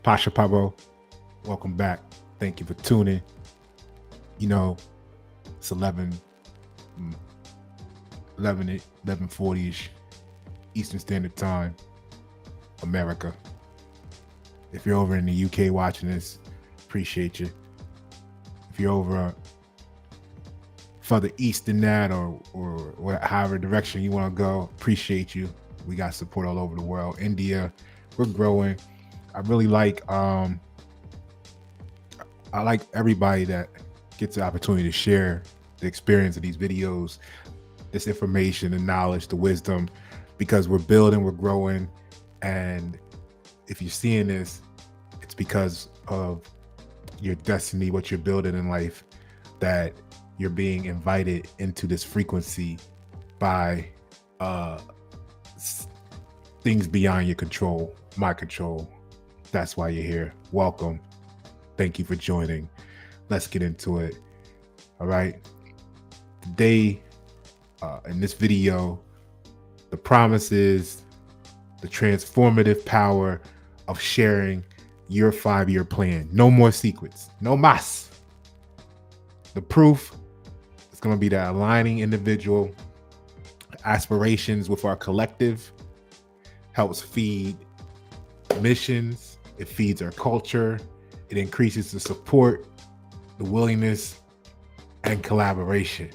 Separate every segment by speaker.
Speaker 1: Pasha Paroh, welcome back. Thank you for tuning. You know, it's 11:40ish Eastern Standard Time, America. If you're over in the UK watching this, appreciate you. If you're over further east than that or however direction you want to go, appreciate you. We got support all over the world. India, we're growing. I really like everybody that gets the opportunity to share the experience of these videos, this information, the knowledge, the wisdom, because we're building, we're growing. And if you're seeing this, it's because of your destiny, what you're building in life, that you're being invited into this frequency by things beyond your control, my control. That's why you're here. Welcome. Thank you for joining. Let's get into it. All right. Today, in this video, the promise is the transformative power of sharing your 5-year plan. No more secrets. No mas. The proof is going to be that aligning individual aspirations with our collective helps feed missions. It feeds our culture. It increases the support, the willingness, and collaboration.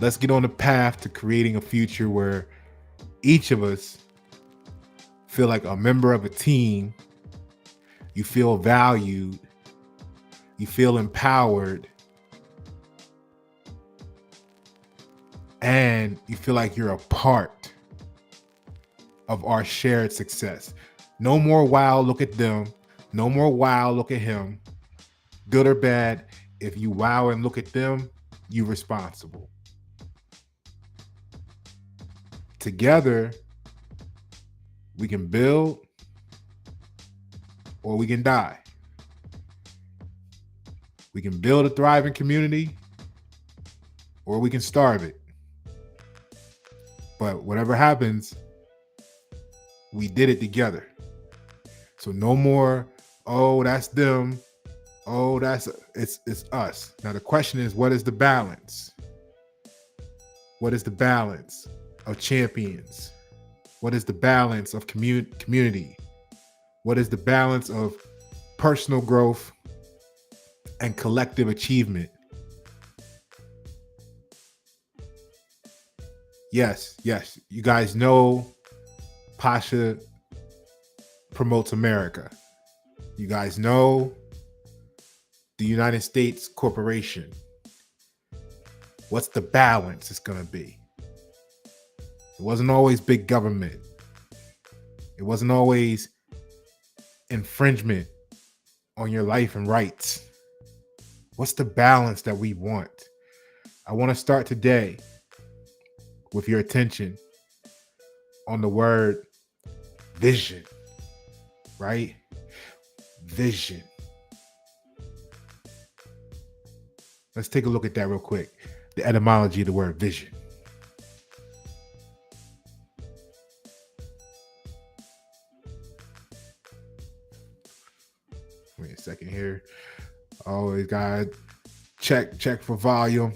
Speaker 1: Let's get on the path to creating a future where each of us feel like a member of a team. You feel valued. You feel empowered. And you feel like you're a part of our shared success. No more wow, look at them. No more wow, look at him. Good or bad, if you wow and look at them, you're responsible. Together, we can build or we can die. We can build a thriving community or we can starve it. But whatever happens, we did it together. So no more, oh, that's them. Oh, it's us. Now the question is, what is the balance? What is the balance of champions? What is the balance of community? What is the balance of personal growth and collective achievement? Yes. You guys know Pasha promotes America. You guys know the United States corporation. What's the balance it's going to be? It wasn't always big government. It wasn't always infringement on your life and rights. What's the balance that we want? I want to start today with your attention on the word vision, right? Vision. Let's take a look at that real quick. The etymology of the word vision. Wait a second here. Always gotta check for volume.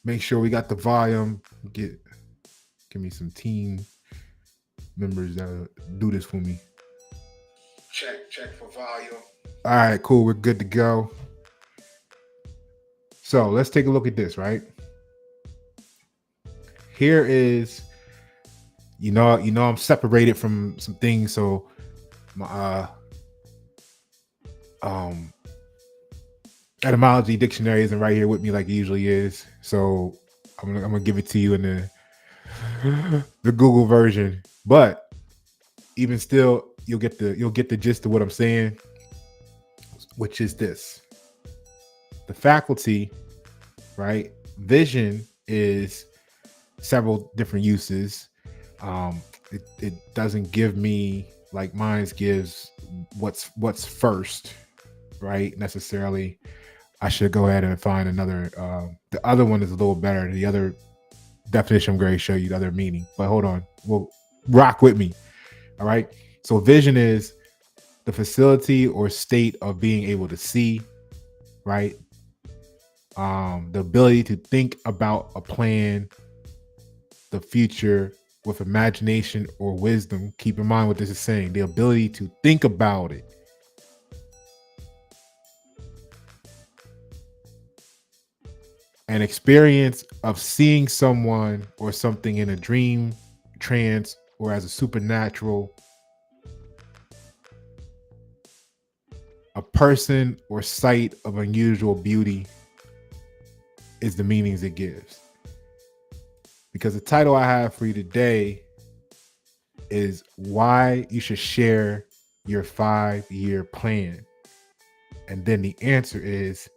Speaker 1: Make sure we got the volume. Give me some team members that do this for me. Check for volume. All right, cool. We're good to go. So let's take a look at this, right? Here is, I'm separated from some things, so my etymology dictionary isn't right here with me like it usually is. So I'm gonna give it to you in the Google version. But even still, you'll get the gist of what I'm saying, which is this. The faculty, right? Vision is several different uses. It doesn't give me like mine gives what's first, right? Necessarily. I should go ahead and find another. The other one is a little better. The other definition I'm going to show you the other meaning. But hold on. Well, rock with me. All right. So vision is the facility or state of being able to see, right? The ability to think about a plan, the future with imagination or wisdom. Keep in mind what this is saying. The ability to think about it. An experience of seeing someone or something in a dream, trance, or as a supernatural, a person or sight of unusual beauty is the meanings it gives. Because the title I have for you today is why you should share your 5-year plan. And then the answer is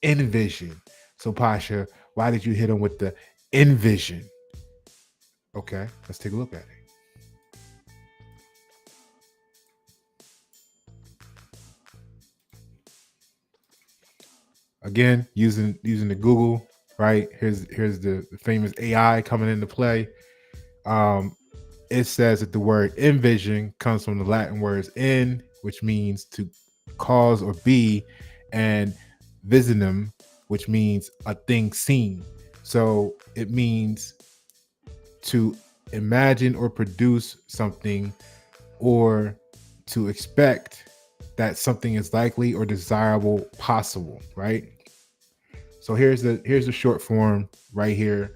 Speaker 1: EnVision. So Pasha, why did you hit him with the EnVision? Okay, let's take a look at it. Again, using the Google, right? Here's the famous AI coming into play. It says that the word EnVision comes from the Latin words "in," which means to cause or be, and visionum, which means a thing seen. So it means to imagine or produce something, or to expect that something is likely or desirable possible, right? So here's the short form right here,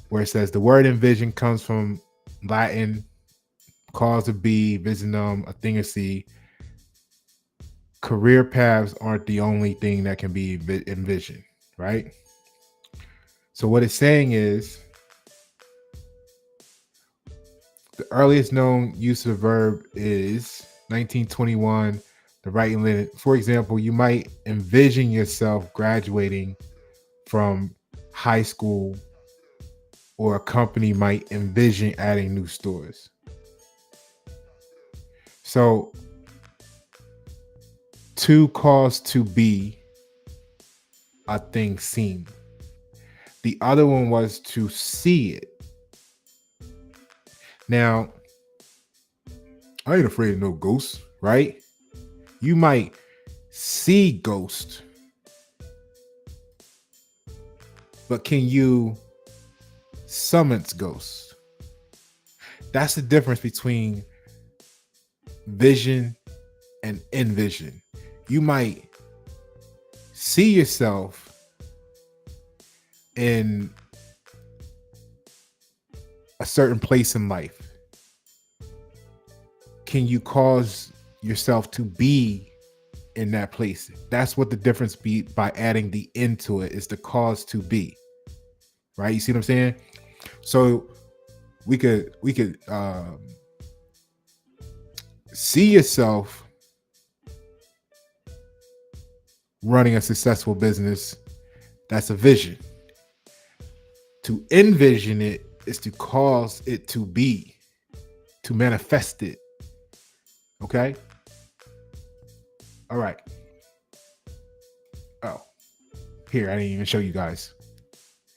Speaker 1: where it says the word envision comes from Latin, cause to be, visionum, a thing to see. Career paths aren't the only thing that can be envisioned, right? So what it's saying is the earliest known use of the verb is 1921, the writing limit. For example, you might envision yourself graduating from high school, or a company might envision adding new stores. So to cause to be, a thing seen. The other one was to see it. Now, I ain't afraid of no ghosts, right? You might see ghosts, but can you summon ghosts? That's the difference between vision and EnVision. You might see yourself in a certain place in life. Can you cause yourself to be in that place? That's what the difference be by adding the into it, is the cause to be. Right? You see what I'm saying? So we could see yourself running a successful business. That's a vision. To envision it is to cause it to be, to manifest it. Okay? All right. Oh, here, I didn't even show you guys.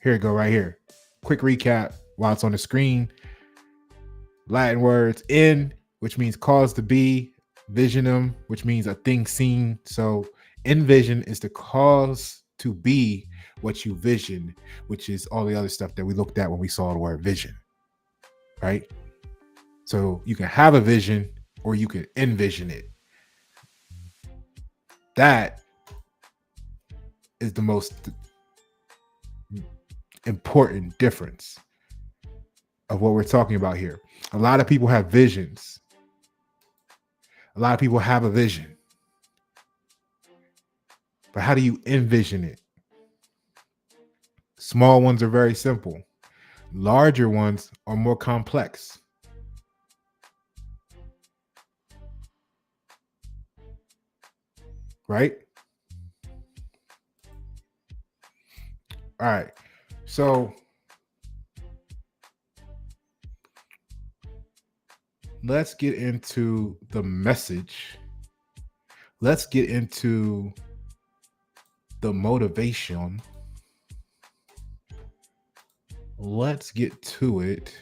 Speaker 1: Here we go, right here. Quick recap while it's on the screen. Latin words, in, which means cause to be, visionum, which means a thing seen. So envision is the cause to be what you vision, which is all the other stuff that we looked at when we saw the word vision, right? So you can have a vision or you can envision it. That is the most important difference of what we're talking about here. A lot of people have visions. A lot of people have a vision. But how do you envision it? Small ones are very simple. Larger ones are more complex. Right? All right. So let's get into the message. Let's get into the motivation. Let's get to it.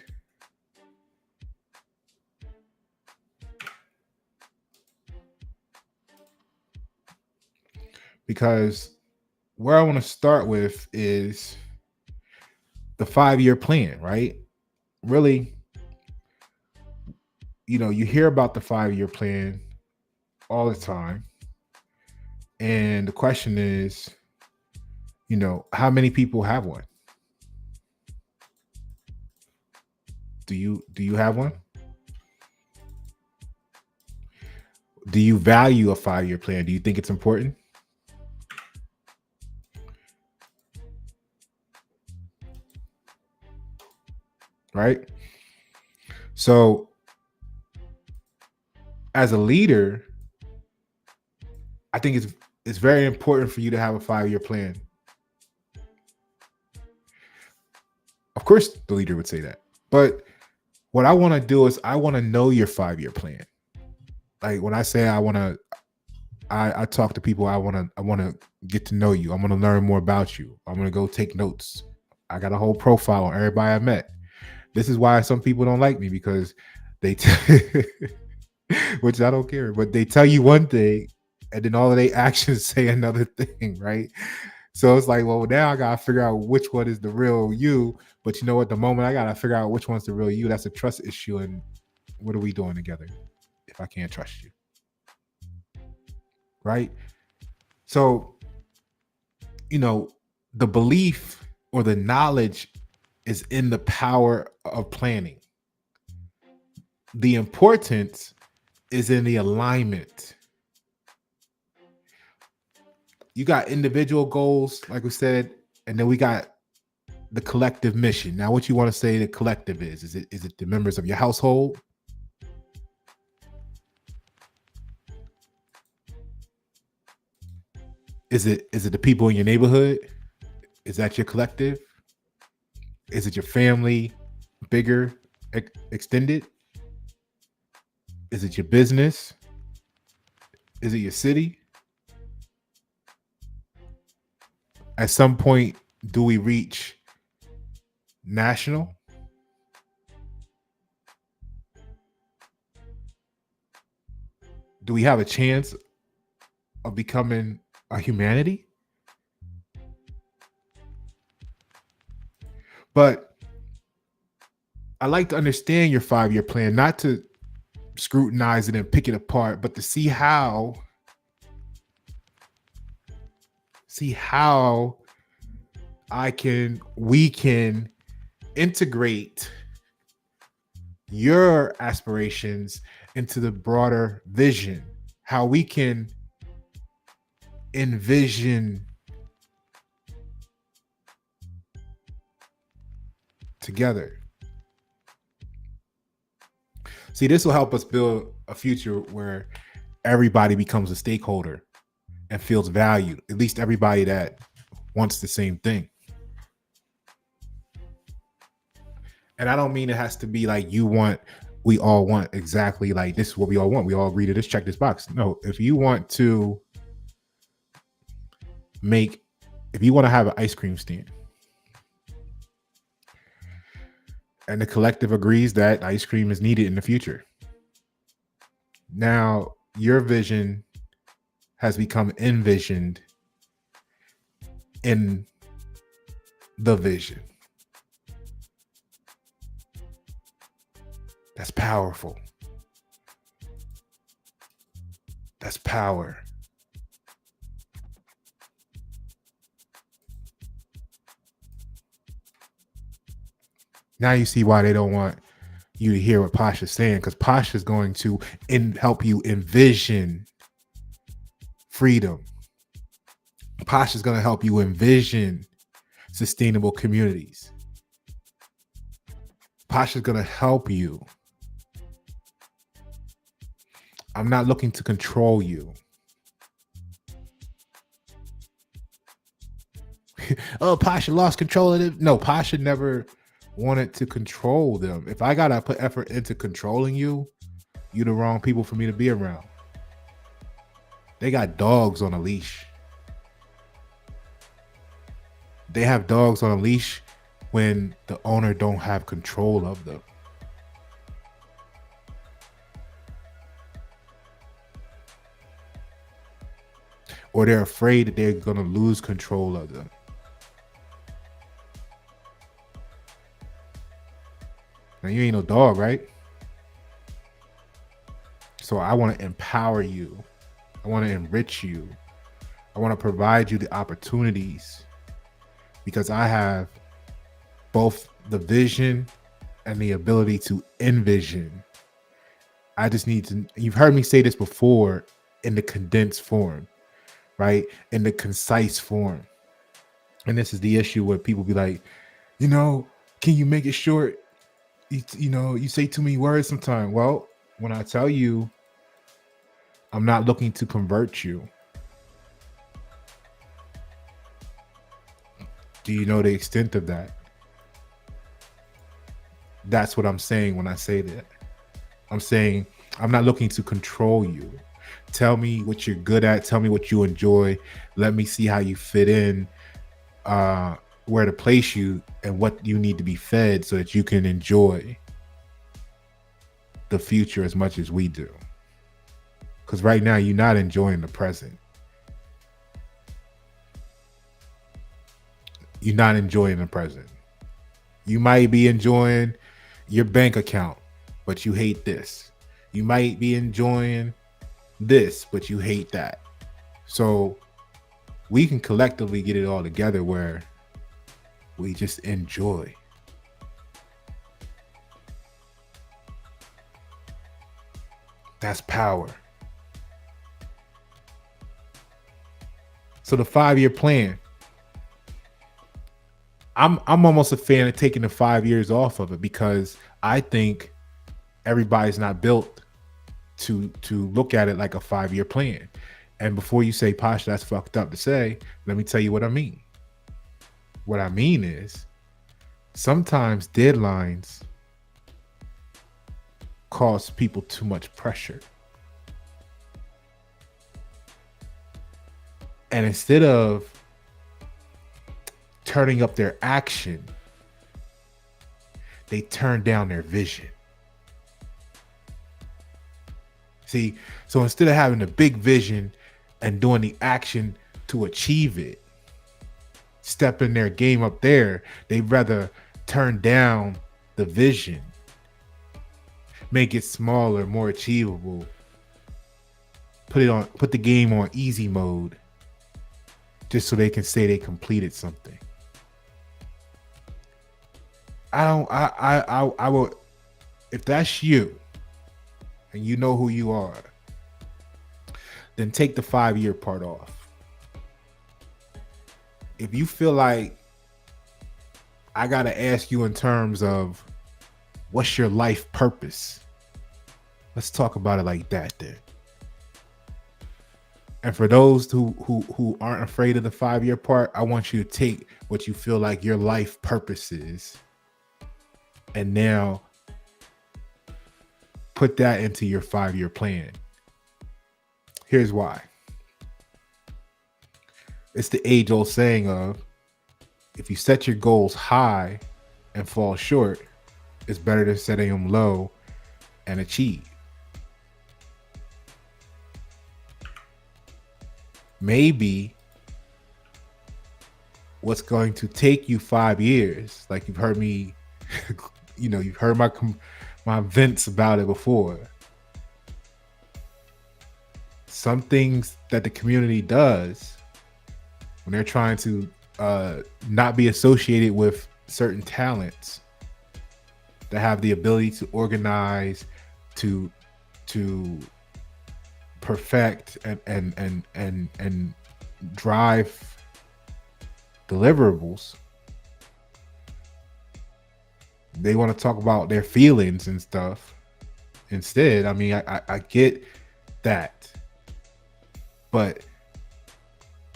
Speaker 1: because where I want to start with is the 5-year plan, right? Really, you hear about the 5-year plan all the time. And the question is, how many people have one? Do you have one? Do you value a 5-year plan? Do you think it's important? Right? So, as a leader, I think it's very important for you to have a 5-year plan. Of course, the leader would say that. But what I want to do is I want to know your 5-year plan. Like when I say I talk to people, I want to get to know you. I want to learn more about you. I'm going to go take notes. I got a whole profile on everybody I met. This is why some people don't like me, because they which I don't care, but they tell you one thing and then all of their actions say another thing, right? So it's like, well, now I gotta figure out which one is the real you. But you know what? The moment I gotta figure out which one's the real you, that's a trust issue. And what are we doing together if I can't trust you? Right? So, the belief or the knowledge is in the power of planning. The importance is in the alignment. You got individual goals, like we said, and then we got the collective mission. Now, what you want to say the collective is? Is it the members of your household? Is it the people in your neighborhood? Is that your collective? Is it your family, bigger, extended? Is it your business? Is it your city? At some point, do we reach national? Do we have a chance of becoming a humanity? But I like to understand your 5-year plan, not to scrutinize it and pick it apart, but to see how we can integrate your aspirations into the broader vision, how we can envision together. See, this will help us build a future where everybody becomes a stakeholder and feels valued, at least everybody that wants the same thing. And I don't mean it has to be like we all want exactly like this is what we all want. We all agree to this, check this box. No, if you want to have an ice cream stand and the collective agrees that ice cream is needed in the future, now your vision has become envisioned in the vision. That's powerful. That's power. Now you see why they don't want you to hear what Pasha's saying, because Pasha's going to help you envision freedom. Pasha's going to help you envision sustainable communities. Pasha's going to help you. I'm not looking to control you. Oh, Pasha lost control of it. No, Pasha never wanted to control them. If I gotta put effort into controlling you, you're the wrong people for me to be around. They got dogs on a leash. They have dogs on a leash when the owner don't have control of them. Or or they're afraid that they're going to lose control of them. Now, you ain't no dog, right? So I want to empower you. I want to enrich you. I want to provide you the opportunities, because I have both the vision and the ability to envision. I just need to, you've heard me say this before, in the condensed form, right? In the concise form. And this is the issue where people be like, can you make it short? You say too many words sometimes. Well, when I tell you, I'm not looking to convert you. Do you know the extent of that? That's what I'm saying when I say that. I'm saying I'm not looking to control you. Tell me what you're good at. Tell me what you enjoy. Let me see how you fit in, where to place you, and what you need to be fed so that you can enjoy the future as much as we do. Because right now, you're not enjoying the present. You're not enjoying the present. You might be enjoying your bank account, but you hate this. You might be enjoying this, but you hate that. So we can collectively get it all together where we just enjoy. That's power. So the 5-year plan, I'm almost a fan of taking the 5 years off of it, because I think everybody's not built to look at it like a 5-year plan. And before you say, Pasha, that's fucked up to say, let me tell you what I mean. What I mean is, sometimes deadlines cause people too much pressure. And instead of turning up their action, they turn down their vision. See, so instead of having a big vision and doing the action to achieve it, stepping their game up there, they'd rather turn down the vision, make it smaller, more achievable, put the game on easy mode, just so they can say they completed something. I will, if that's you and you know who you are, then take the 5-year part off. If you feel like I got to ask you in terms of what's your life purpose, let's talk about it like that then. And for those who aren't afraid of the 5-year part, I want you to take what you feel like your life purpose is, and now put that into your 5-year plan. Here's why. It's the age-old saying of, if you set your goals high and fall short, it's better than setting them low and achieve. Maybe what's going to take you 5 years, like you've heard me, you've heard my vents about it before. Some things that the community does when they're trying to not be associated with certain talents that have the ability to organize, to perfect and drive deliverables. They want to talk about their feelings and stuff instead. I mean, I get that, but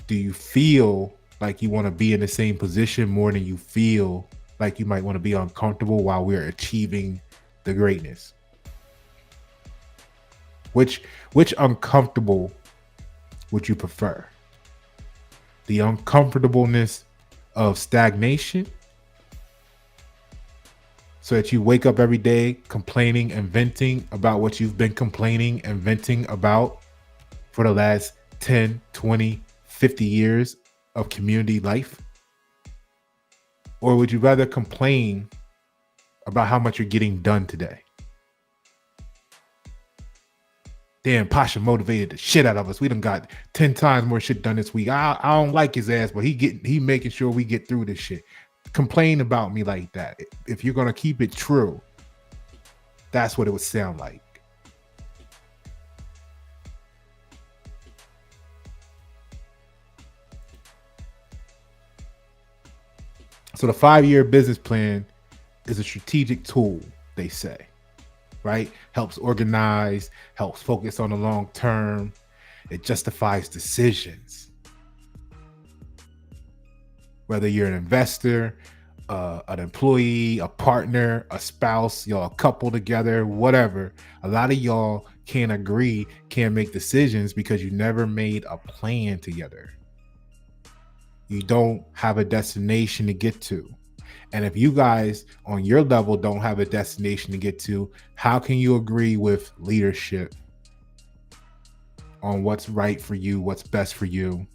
Speaker 1: do you feel like you want to be in the same position more than you feel like you might want to be uncomfortable while we're achieving the greatness? Which uncomfortable would you prefer? The uncomfortableness of stagnation, so that you wake up every day complaining and venting about what you've been complaining and venting about for the last 10, 20, 50 years of community life? Or would you rather complain about how much you're getting done today? Damn, Pasha motivated the shit out of us. We done got 10 times more shit done this week. I don't like his ass, but he making sure we get through this shit. Complain about me like that. If you're gonna keep it true, that's what it would sound like. So the 5-year business plan is a strategic tool, they say, right? Helps organize, helps focus on the long term. It justifies decisions. Whether you're an investor, an employee, a partner, a spouse, y'all a couple together, whatever. A lot of y'all can't agree, can't make decisions because you never made a plan together. You don't have a destination to get to. And if you guys on your level don't have a destination to get to, how can you agree with leadership on what's right for you, what's best for you?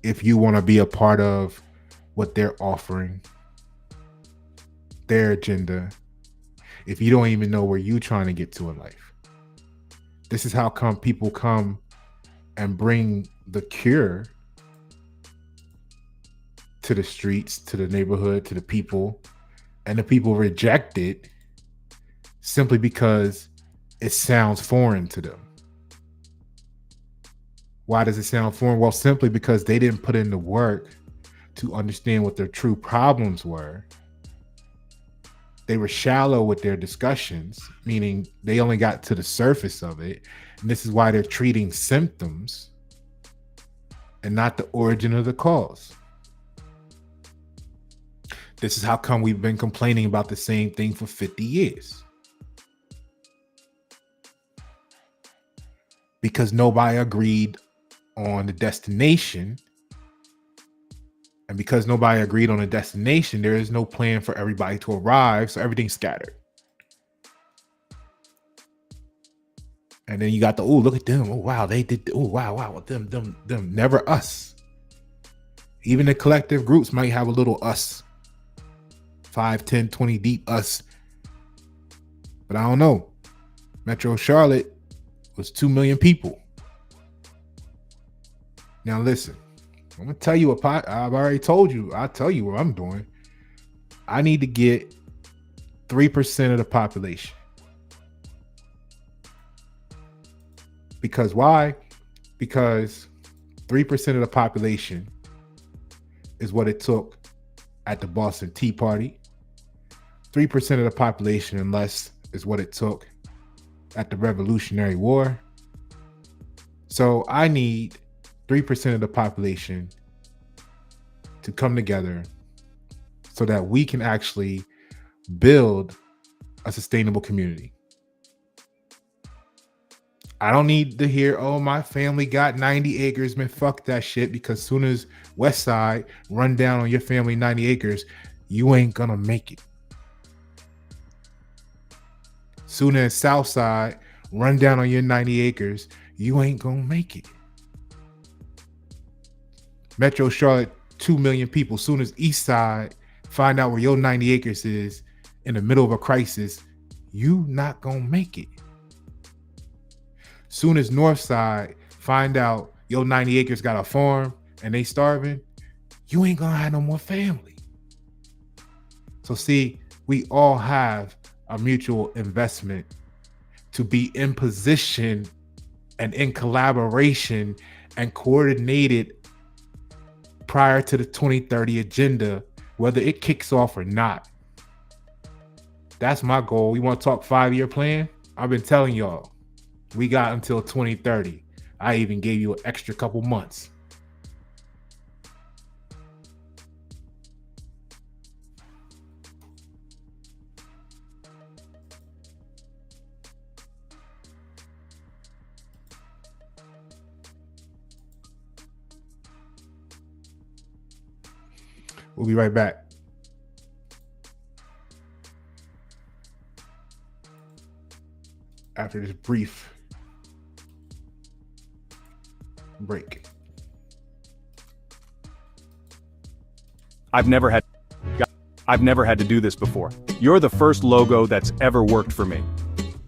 Speaker 1: If you want to be a part of what they're offering, their agenda, if you don't even know where you're trying to get to in life. This is how come people come and bring the cure to the streets, to the neighborhood, to the people, and the people reject it simply because it sounds foreign to them. Why does it sound foreign? Well, simply because they didn't put in the work to understand what their true problems were. They were shallow with their discussions, meaning they only got to the surface of it. And this is why they're treating symptoms and not the origin of the cause. This is how come we've been complaining about the same thing for 50 years. Because nobody agreed on the destination. And because nobody agreed on a destination, there is no plan for everybody to arrive. So everything's scattered. And then you got the, oh, look at them. Oh, wow, they did. Oh, wow. Them, never us. Even the collective groups might have a little us. 5, 10, 20 deep us. But I don't know. Metro Charlotte was 2 million people. Now listen, I'm gonna tell you I've already told you. I'll tell you what I'm doing. I need to get 3% of the population. Because why? Because 3% of the population is what it took at the Boston Tea Party. 3% of the population and less is what it took at the Revolutionary War. So I need 3% of the population to come together so that we can actually build a sustainable community. I don't need to hear, oh, my family got 90 acres. Man, fuck that shit. Because soon as West Side run down on your family 90 acres, you ain't gonna make it. Soon as South Side run down on your 90 acres, you ain't gonna make it. Metro Charlotte, 2 million people. Soon as East Side find out where your 90 acres is in the middle of a crisis, you not gonna make it. Soon as North Side find out your 90 acres got a farm and they starving, you ain't gonna have no more family. So see, we all have a mutual investment to be in position and in collaboration and coordinated prior to the 2030 agenda, whether it kicks off or not. That's my goal. We want to talk 5-year plan? I've been telling y'all, we got until 2030. I even gave you an extra couple months. We'll be right back. After this brief break.
Speaker 2: I've never had to do this before. You're the first logo that's ever worked for me.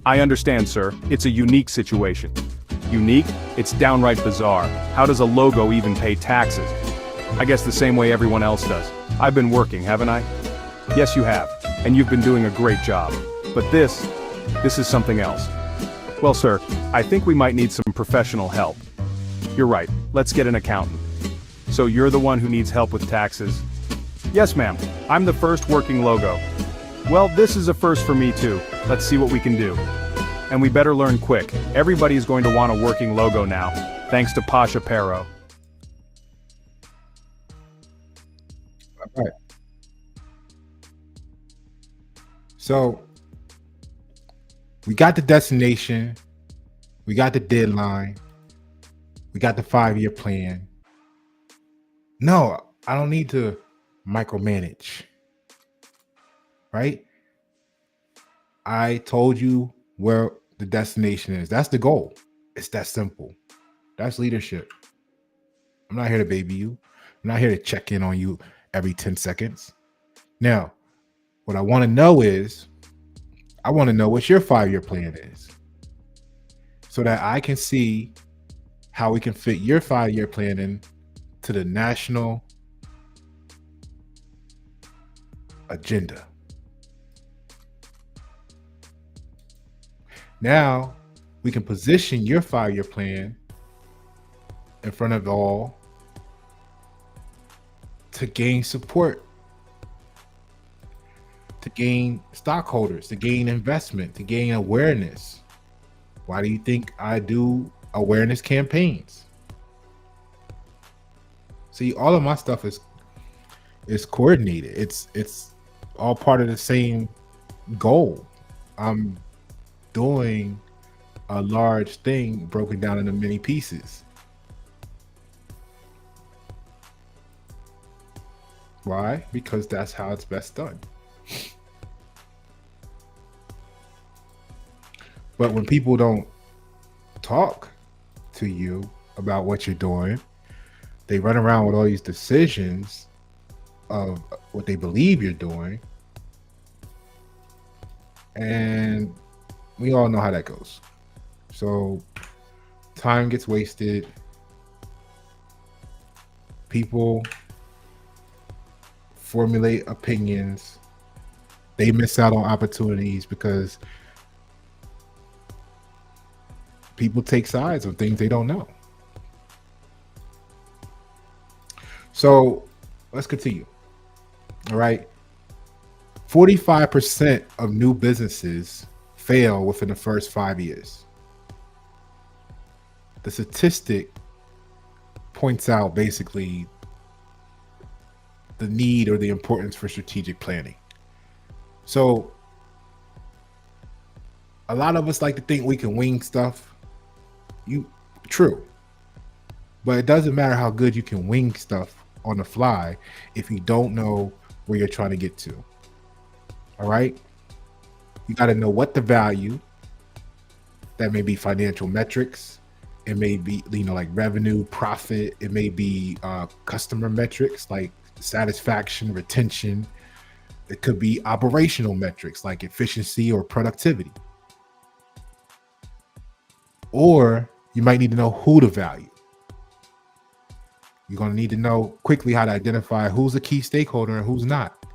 Speaker 2: I understand, sir. It's a unique situation. Unique? It's downright bizarre. How does a logo even pay taxes? I guess the same way everyone else does. I've been working, haven't I? Yes, you have. And you've been doing a great job. But this is something else. Well, sir, I think we might need some professional help. You're right. Let's get an accountant. So you're the one who needs help with taxes? Yes, ma'am. I'm the first working logo. Well, this is a first for me too. Let's see what we can do. And we better learn quick. Everybody's going to want a working logo now, thanks to Pasha Paroh.
Speaker 1: All right. So we got the destination, we got the deadline, we got the 5-year plan. No, I don't need to micromanage, right? I told you where the destination is. That's the goal. It's that simple. That's leadership. I'm not here to baby you. I'm not here to check in on you every 10 seconds. Now, what I want to know is, I want to know what your 5-year plan is so that I can see how we can fit your 5-year plan into the national agenda. Now we can position your 5-year plan in front of all to gain support, to gain stockholders, to gain investment, to gain awareness. Why do you think I do awareness campaigns? See, all of my stuff is coordinated. It's all part of the same goal. I'm doing a large thing broken down into many pieces. Why? Because that's how it's best done. But when people don't talk to you about what you're doing, they run around with all these decisions of what they believe you're doing. And we all know how that goes. So time gets wasted. People formulate opinions. They miss out on opportunities because people take sides on things they don't know. So let's continue. All right. 45% of new businesses fail within the first 5 years. The statistic points out basically the need or the importance for strategic planning. So a lot of us like to think we can wing stuff. True. But it doesn't matter how good you can wing stuff on the fly if you don't know where you're trying to get to. All right? You got to know what the value, that may be financial metrics. It may be, like revenue, profit. It may be customer metrics like satisfaction, retention. It could be operational metrics like efficiency or productivity. Or you might need to know who to value. You're going to need to know quickly how to identify who's a key stakeholder and who's not.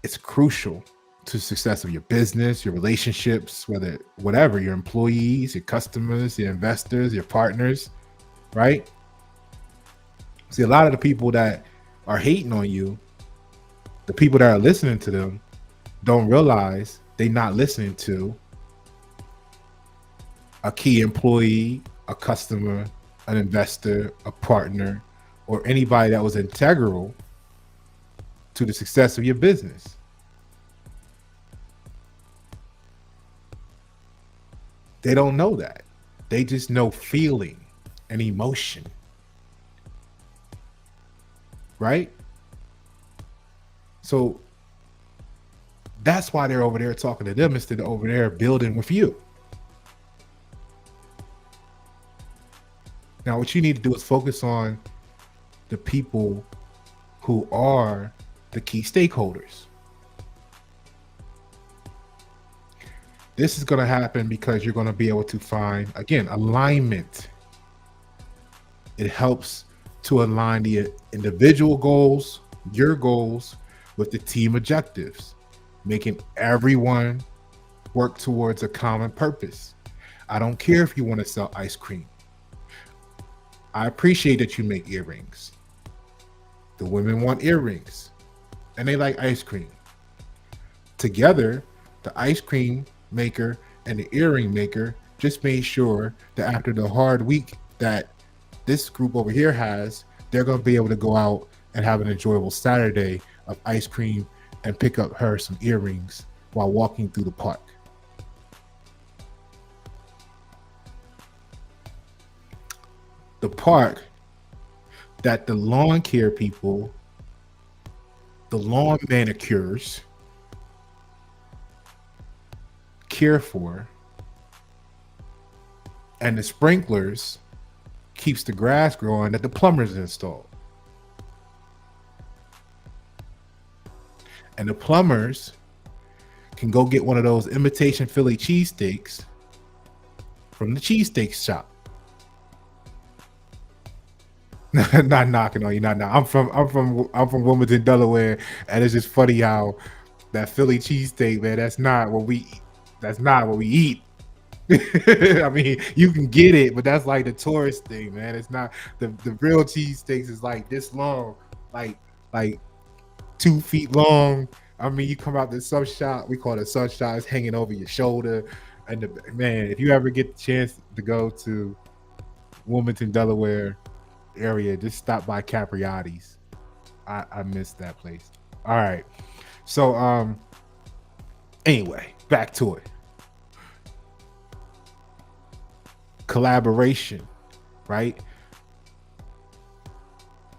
Speaker 1: It's crucial to the success of your business, your relationships, whatever, your employees, your customers, your investors, your partners, right? See, a lot of the people that are hating on you, the people that are listening to them, don't realize they're not listening to a key employee, a customer, an investor, a partner, or anybody that was integral to the success of your business. They don't know that. They just know feeling and emotion. Right? So that's why they're over there talking to them instead of over there building with you. Now, what you need to do is focus on the people who are the key stakeholders. This is going to happen because you're going to be able to find, again, alignment. It helps to align the individual goals, your goals, with the team objectives, making everyone work towards a common purpose. I don't care if you want to sell ice cream. I appreciate that you make earrings. The women want earrings and they like ice cream. Together, the ice cream maker and the earring maker just made sure that after the hard week that this group over here has, they're going to be able to go out and have an enjoyable Saturday of ice cream and pick up her some earrings while walking through the park. The park that the lawn care people, the lawn manicures care for, and the sprinklers keeps the grass growing that the plumbers installed. And the plumbers can go get one of those imitation Philly cheesesteaks from the cheesesteak shop. Not knocking on you, not. I'm from Wilmington, Delaware, and it's just funny how that Philly cheesesteak, man, that's not what we eat. I mean, you can get it, but that's like the tourist thing, man. It's not the real cheesesteaks is like this long, like 2 feet long. I mean, you come out the sub shop, we call it a sub shop, it's hanging over your shoulder. And man, if you ever get the chance to go to Wilmington, Delaware area, just stop by Capriati's. I miss that place. All right. So anyway, back to it. Collaboration, right?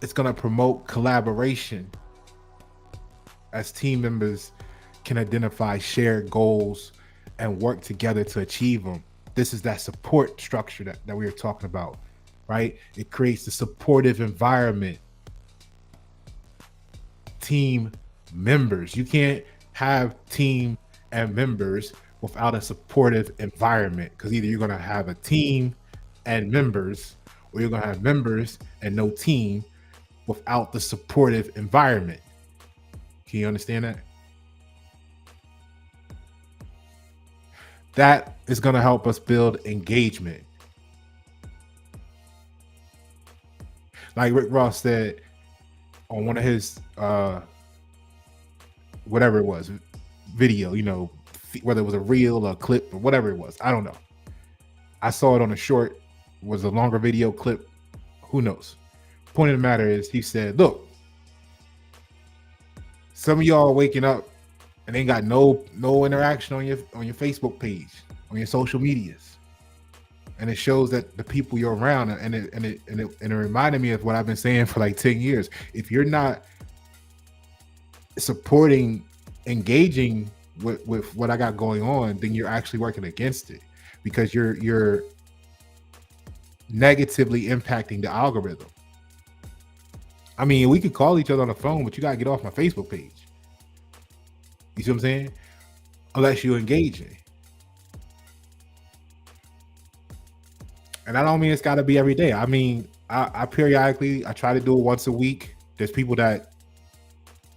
Speaker 1: It's going to promote collaboration as team members can identify shared goals and work together to achieve them. This is that support structure that we were talking about, right? It creates a supportive environment. Team members. You can't have team and members without a supportive environment, because either you're going to have a team and members, or you're going to have members and no team without the supportive environment. Can you understand that? That is going to help us build engagement. Like Rick Ross said on one of his whatever it was, video, whether it was a reel or a clip or whatever it was, I don't know. I saw it on a short, was a longer video clip, who knows. Point of the matter is, he said, look, some of y'all waking up and ain't got no interaction on your Facebook page, on your social medias. And it shows that the people you're around, and it reminded me of what I've been saying for like 10 years. If you're not supporting, engaging with what I got going on, then you're actually working against it, because you're negatively impacting the algorithm. I mean, we could call each other on the phone, but you gotta get off my Facebook page. You see what I'm saying? Unless you're engaging. And I don't mean it's gotta be every day. I mean, I periodically, I try to do it once a week. There's people that,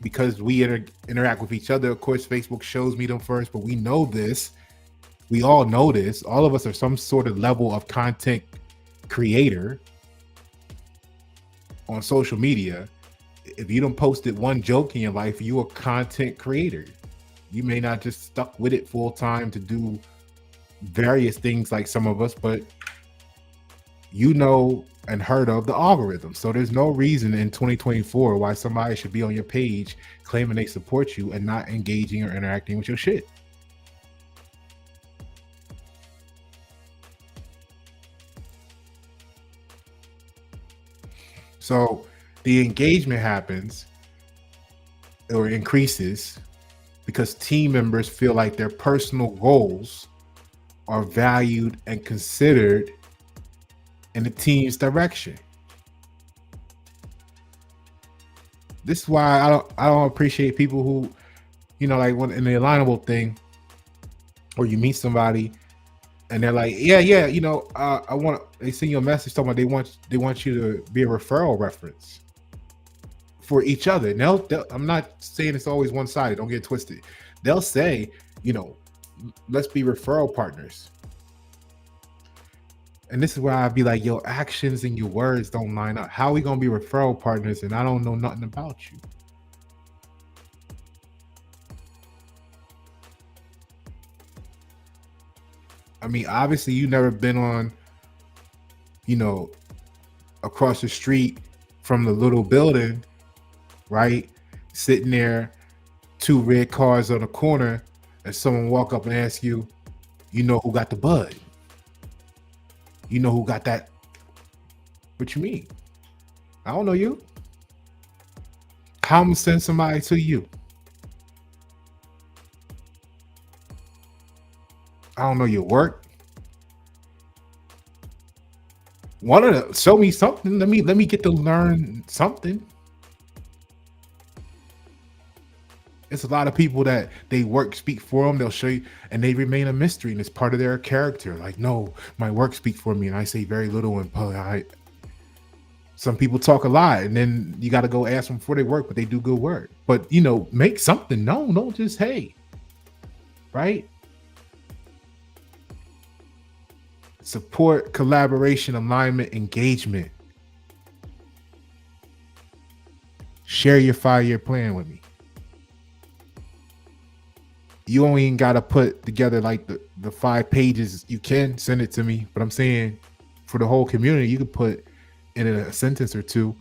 Speaker 1: because we interact with each other, of course, Facebook shows me them first, but we know this. We all know this. All of us are some sort of level of content creator on social media. If you don't posted one joke in your life, you a content creator. You may not just stuck with it full time to do various things like some of us, but and heard of the algorithm. So there's no reason in 2024 why somebody should be on your page claiming they support you and not engaging or interacting with your shit. So the engagement happens or increases because team members feel like their personal goals are valued and considered in the team's direction. This is why I don't appreciate people who, like when in the alignable thing, or you meet somebody and they're like, yeah, they send you a message talking about they want you to be a referral reference for each other. Now, I'm not saying it's always one sided. Don't get it twisted. They'll say, let's be referral partners. And this is where I'd be like, your actions and your words don't line up. How are we gonna be referral partners and I don't know nothing about you? I mean, obviously you never been on, across the street from the little building, right? Sitting there, two red cars on the corner, and someone walk up and ask you, who got the bud? Who got that? What you mean? I don't know you. How I'm gonna send somebody to you? I don't know your work. Want to show me something? Let me get to learn something. It's a lot of people that they work speak for them. They'll show you, and they remain a mystery, and it's part of their character. Like, no, my work speak for me, and I say very little. And some people talk a lot, and then you got to go ask them before they work, but they do good work. But make something known. Don't just hey, right? Support, collaboration, alignment, engagement. Share your 5-year plan with me. You only got to put together like the 5 pages. You can send it to me, but I'm saying for the whole community, you could put in a sentence or two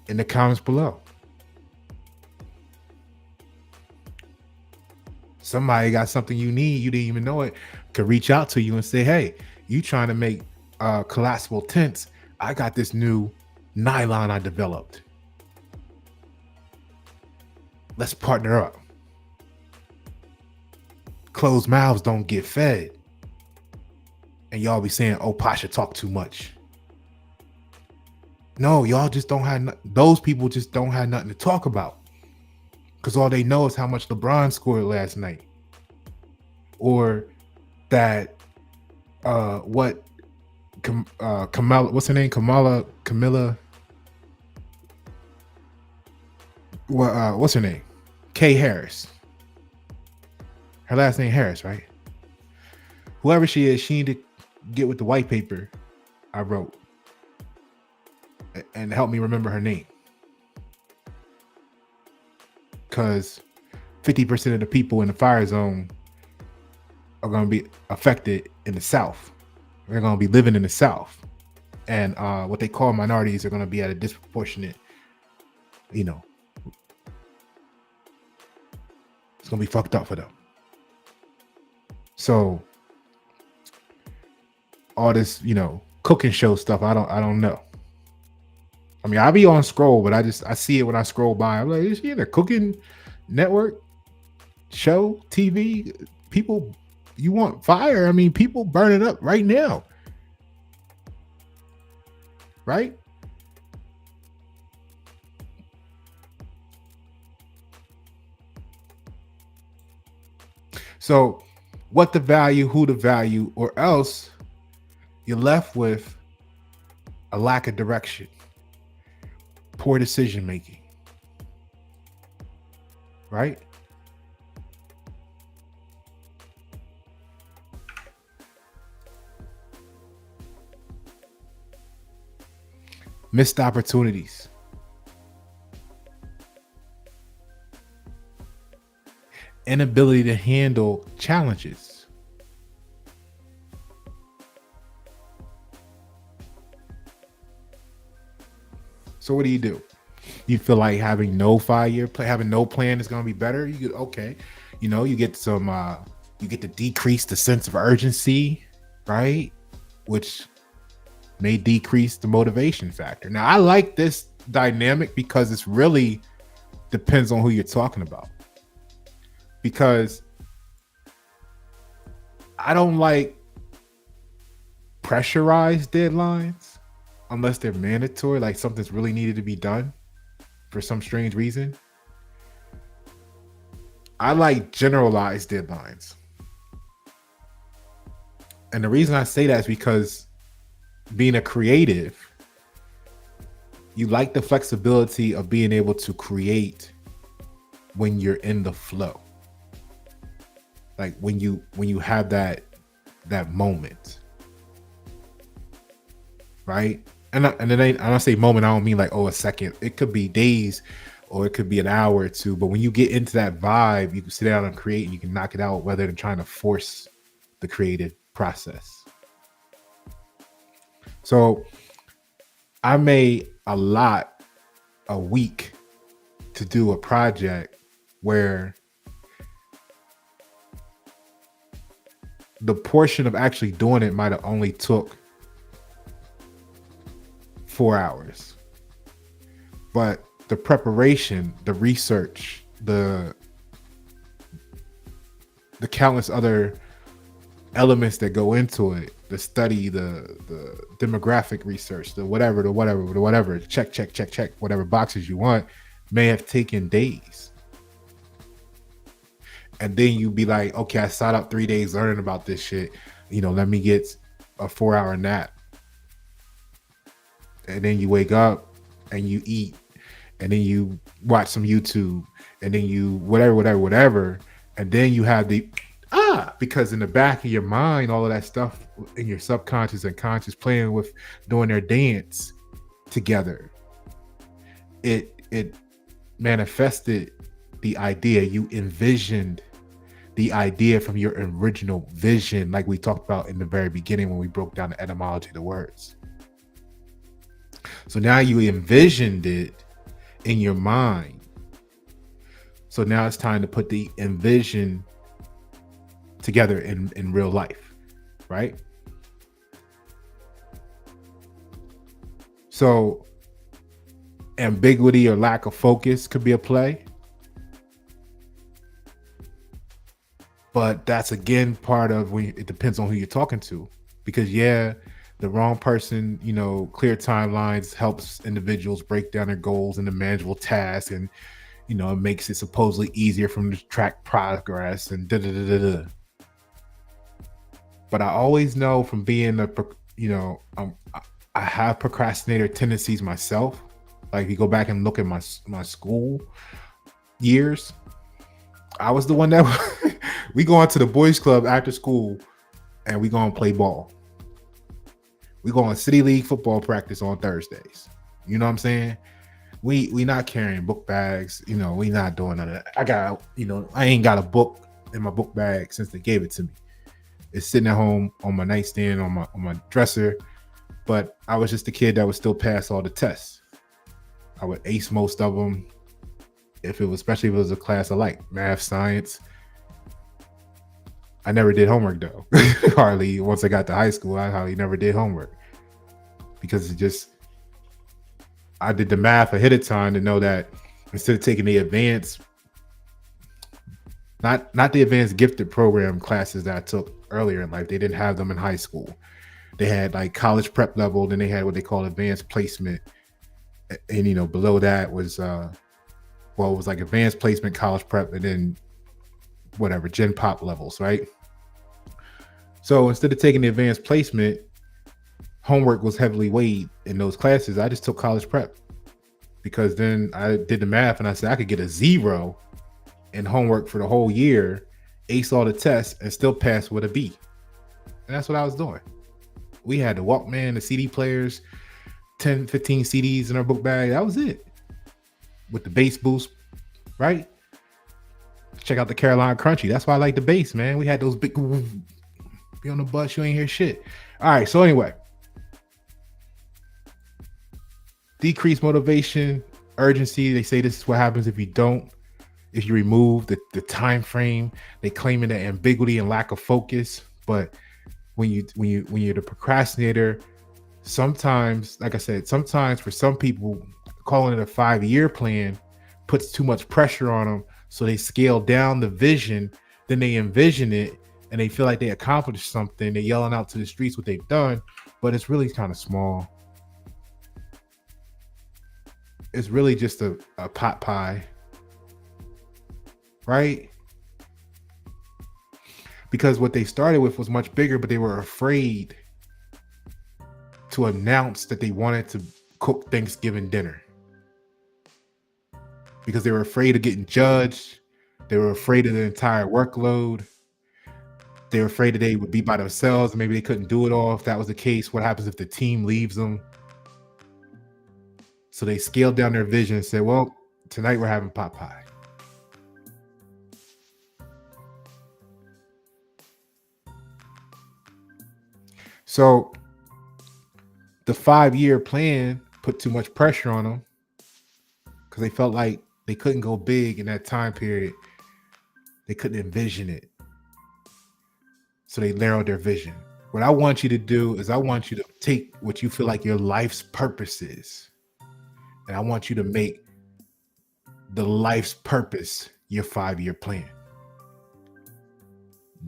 Speaker 1: in the comments below. Somebody got something you need, you didn't even know it, could reach out to you and say, hey, you trying to make collapsible tents. I got this new nylon I developed. Let's partner up. Closed mouths don't get fed. And y'all be saying, oh, Pasha talk too much. No, y'all just don't have, those people just don't have nothing to talk about. Because all they know is how much LeBron scored last night. Or that, Kamala, what's her name? Camilla. What's her name? Kay Harris. Her last name Harris, right? Whoever she is, she need to get with the white paper I wrote and help me remember her name. Because 50% of the people in the fire zone are going to be affected in the South. They're going to be living in the South. And what they call minorities are going to be at a disproportionate, it's going to be fucked up for them. So all this, cooking show stuff, I don't know. I mean, I'll be on scroll, but I see it when I scroll by. I'm like, is she in a cooking network show, TV? People, you want fire? I mean, people burn it up right now. Right? So what the value, who the value, or else you're left with a lack of direction, poor decision making, right? Missed opportunities. Inability to handle challenges. So what do? You feel like having no 5-year plan, having no plan is going to be better? You get, okay. You get some, you get to decrease the sense of urgency, right? Which may decrease the motivation factor. Now, I like this dynamic because it's really depends on who you're talking about. Because I don't like pressurized deadlines. unless they're mandatory, like something's really needed to be done for some strange reason, I like generalized deadlines. And the reason I say that is because being a creative, you like the flexibility of being able to create when you're in the flow. Like when you have that moment, right? And then I say moment, I don't mean like, oh, a second. It could be days, or it could be an hour or two. But when you get into that vibe, you can sit down and create, and you can knock it out rather than trying to force the creative process. So I made a lot a week to do a project where the portion of actually doing it might have only took 4 hours. But the preparation, the research, the countless other elements that go into it, the study, the demographic research, the whatever, check, whatever boxes you want, may have taken days. And then you be like, okay, I sat up 3 days learning about this shit. Let me get a 4-hour nap. And then you wake up and you eat, and then you watch some YouTube, and then you whatever. And then you have because in the back of your mind, all of that stuff in your subconscious and conscious playing with, doing their dance together. It manifested the idea. You envisioned the idea from your original vision, like we talked about in the very beginning when we broke down the etymology of the words. So now you envisioned it in your mind. So now it's time to put the envision together in real life, right? So ambiguity or lack of focus could be a play. But that's again part of when it depends on who you're talking to. Because the wrong person, clear timelines helps individuals break down their goals into manageable tasks, and it makes it supposedly easier for them to track progress and da. But I always know from being I have procrastinator tendencies myself. Like if you go back and look at my school years, I was the one that we go into the boys club after school and we go and play ball. We go on city league football practice on Thursdays. You know what I'm saying? We not carrying book bags. We not doing none of that. I ain't got a book in my book bag since they gave it to me. It's sitting at home on my nightstand, on my dresser. But I was just a kid that would still pass all the tests. I would ace most of them, especially if it was a class I like, math, science. I never did homework though. Hardly. Once I got to high school, I hardly never did homework because I did the math ahead of time to know that instead of taking the advanced, not the advanced gifted program classes that I took earlier in life, they didn't have them in high school. They had like college prep level, then they had what they call advanced placement, and below that was it was like advanced placement, college prep, and then whatever gen pop levels, right? So instead of taking the advanced placement, homework was heavily weighed in those classes. I just took college prep because then I did the math and I said I could get a 0 in homework for the whole year, ace all the tests, and still pass with a B. And that's what I was doing. We had the Walkman, the CD players, 10, 15 CDs in our book bag. That was it. With the bass boost, right? Check out the Carolina Crunchy. That's why I like the bass, man. We had those big, be on the bus, you ain't hear shit. All right, so anyway. Decreased motivation, urgency. They say this is what happens if you remove the time frame. They claim that ambiguity and lack of focus. But when you're the procrastinator, sometimes, like I said, sometimes for some people, calling it a 5-year plan puts too much pressure on them. So they scale down the vision, then they envision it, and they feel like they accomplished something. They're yelling out to the streets what they've done, but it's really kind of small. is really just a pot pie, right? Because what they started with was much bigger, but they were afraid to announce that they wanted to cook Thanksgiving dinner because they were afraid of getting judged. They were afraid of the entire workload. They were afraid that they would be by themselves and maybe they couldn't do it all. If that was the case, what happens if the team leaves them? So they scaled down their vision and said, well, tonight we're having pot pie. So the 5-year plan put too much pressure on them because they felt like they couldn't go big in that time period. They couldn't envision it. So they narrowed their vision. What I want you to do is I want you to take what you feel like your life's purpose is. And I want you to make the life's purpose your 5-year plan.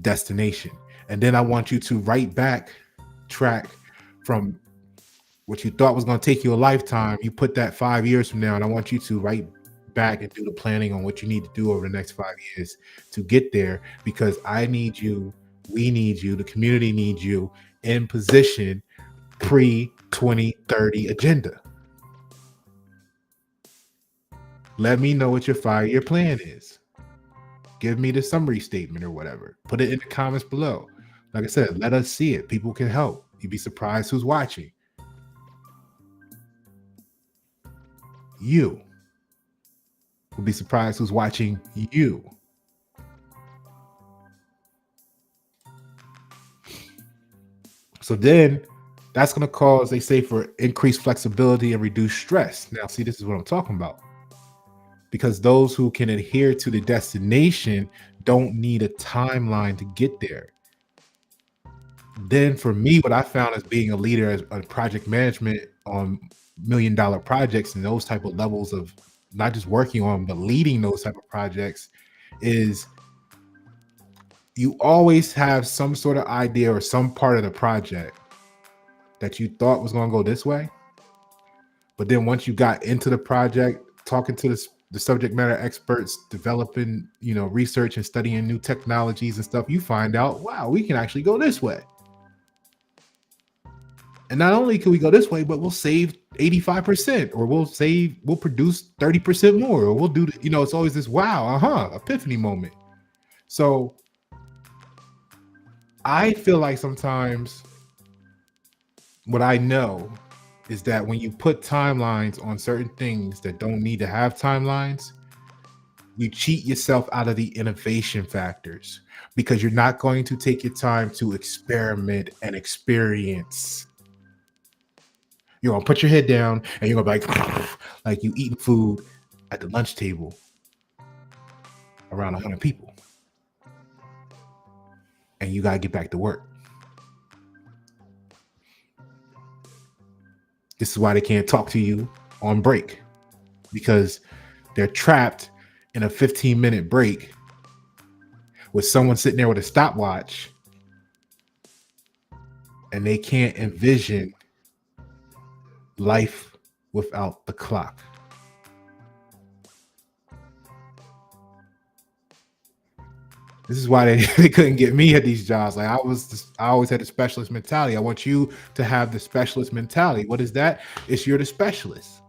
Speaker 1: Destination. And then I want you to track from what you thought was going to take you a lifetime. You put that 5 years from now, and I want you to write back and do the planning on what you need to do over the next 5 years to get there, because I need you, we need you, the community needs you in position pre-2030 agenda. Let me know what your 5-year plan is. Give me the summary statement or whatever. Put it in the comments below. Like I said, let us see it. People can help. You'd be surprised who's watching. You will be surprised who's watching you. So then that's going to cause, they say, for increased flexibility and reduced stress. Now, see, this is what I'm talking about. Because those who can adhere to the destination don't need a timeline to get there. Then for me, what I found as being a leader as on project management on $1 million projects and those type of levels of not just working on, but leading those type of projects, is you always have some sort of idea or some part of the project that you thought was going to go this way. But then once you got into the project, talking to the subject matter experts, developing, research and studying new technologies and stuff, you find out, wow, we can actually go this way. And not only can we go this way, but we'll save 85%, or we'll produce 30% more, or we'll do, it's always this, wow, epiphany moment. So I feel like sometimes what I know is that when you put timelines on certain things that don't need to have timelines, you cheat yourself out of the innovation factors, because you're not going to take your time to experiment and experience. You're going to put your head down and you're going to be like you eating food at the lunch table around 100 people. And you got to get back to work. This is why they can't talk to you on break, because they're trapped in a 15-minute break with someone sitting there with a stopwatch, and they can't envision life without the clock. This is why they couldn't get me at these jobs. Like I always had a specialist mentality. I want you to have the specialist mentality. What is that? It's you're the specialist.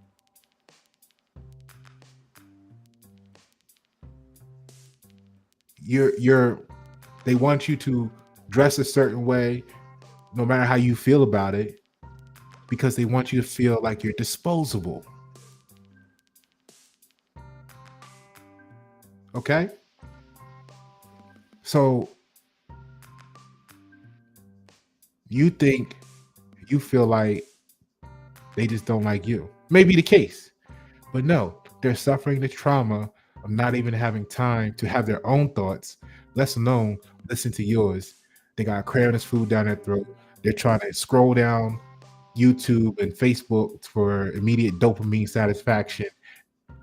Speaker 1: They want you to dress a certain way, no matter how you feel about it, because they want you to feel like you're disposable. Okay? So you feel like they just don't like you. Maybe the case, but no, they're suffering the trauma of not even having time to have their own thoughts, let alone listen to yours. They got craving food down their throat. They're trying to scroll down YouTube and Facebook for immediate dopamine satisfaction,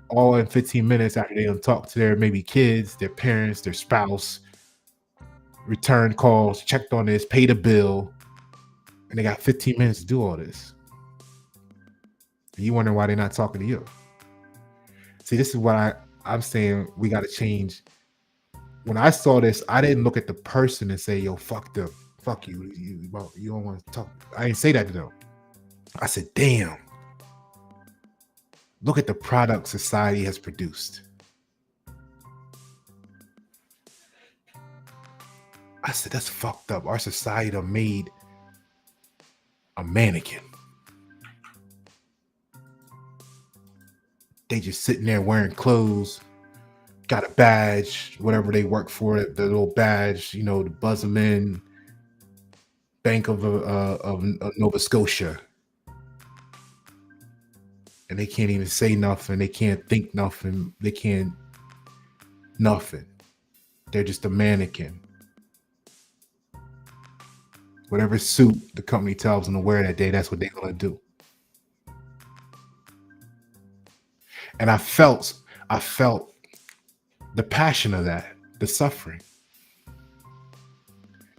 Speaker 1: all in 15 minutes after they don't talk to their maybe kids, their parents, their spouse, return calls, checked on this, paid a bill, and they got 15 minutes to do all this. And you wonder why they're not talking to you. See, this is what I'm saying. We got to change. When I saw this, I didn't look at the person and say, "Yo, fuck them, fuck you, you don't want to talk." I didn't say that to them. I said, "Damn, look at the product society has produced." I said, "That's fucked up. Our society done made a mannequin. They just sitting there wearing clothes, got a badge, whatever they work for, the little badge, you know, the buzz them in, Bank of Nova Scotia, and they can't even say nothing. They can't think nothing. They can't nothing. They're just a mannequin. Whatever suit the company tells them to wear that day, that's what they're gonna do." And I felt the passion of that, the suffering.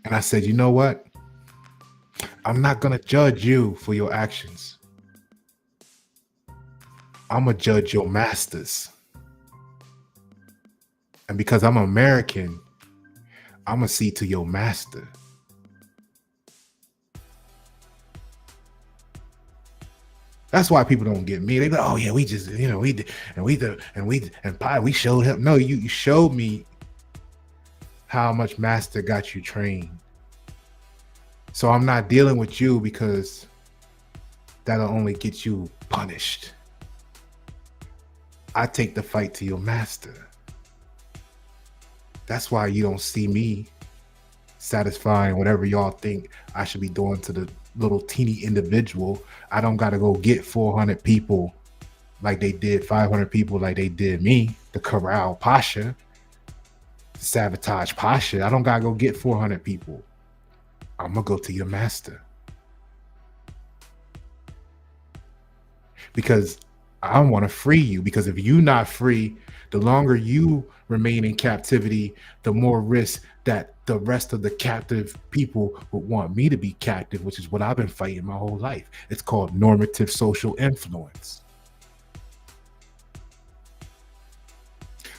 Speaker 1: And I said, "You know what? I'm not gonna judge you for your actions. I'm gonna judge your masters. And because I'm American, I'm gonna see to your master." That's why people don't get me. They go, "Oh yeah, we just, you know, we did, and we did, and pie, we showed him." No, you showed me how much master got you trained. So I'm not dealing with you because that'll only get you punished. I take the fight to your master. That's why you don't see me satisfying whatever y'all think I should be doing to the little teeny individual. I don't got to go get 400 people like they did, 500 people like they did me, to corral Pasha, to sabotage Pasha. I don't got to go get 400 people. I'm going to go to your master. Because I want to free you. Because if you're not free, the longer you remain in captivity, the more risk that the rest of the captive people would want me to be captive, which is what I've been fighting my whole life. It's called normative social influence.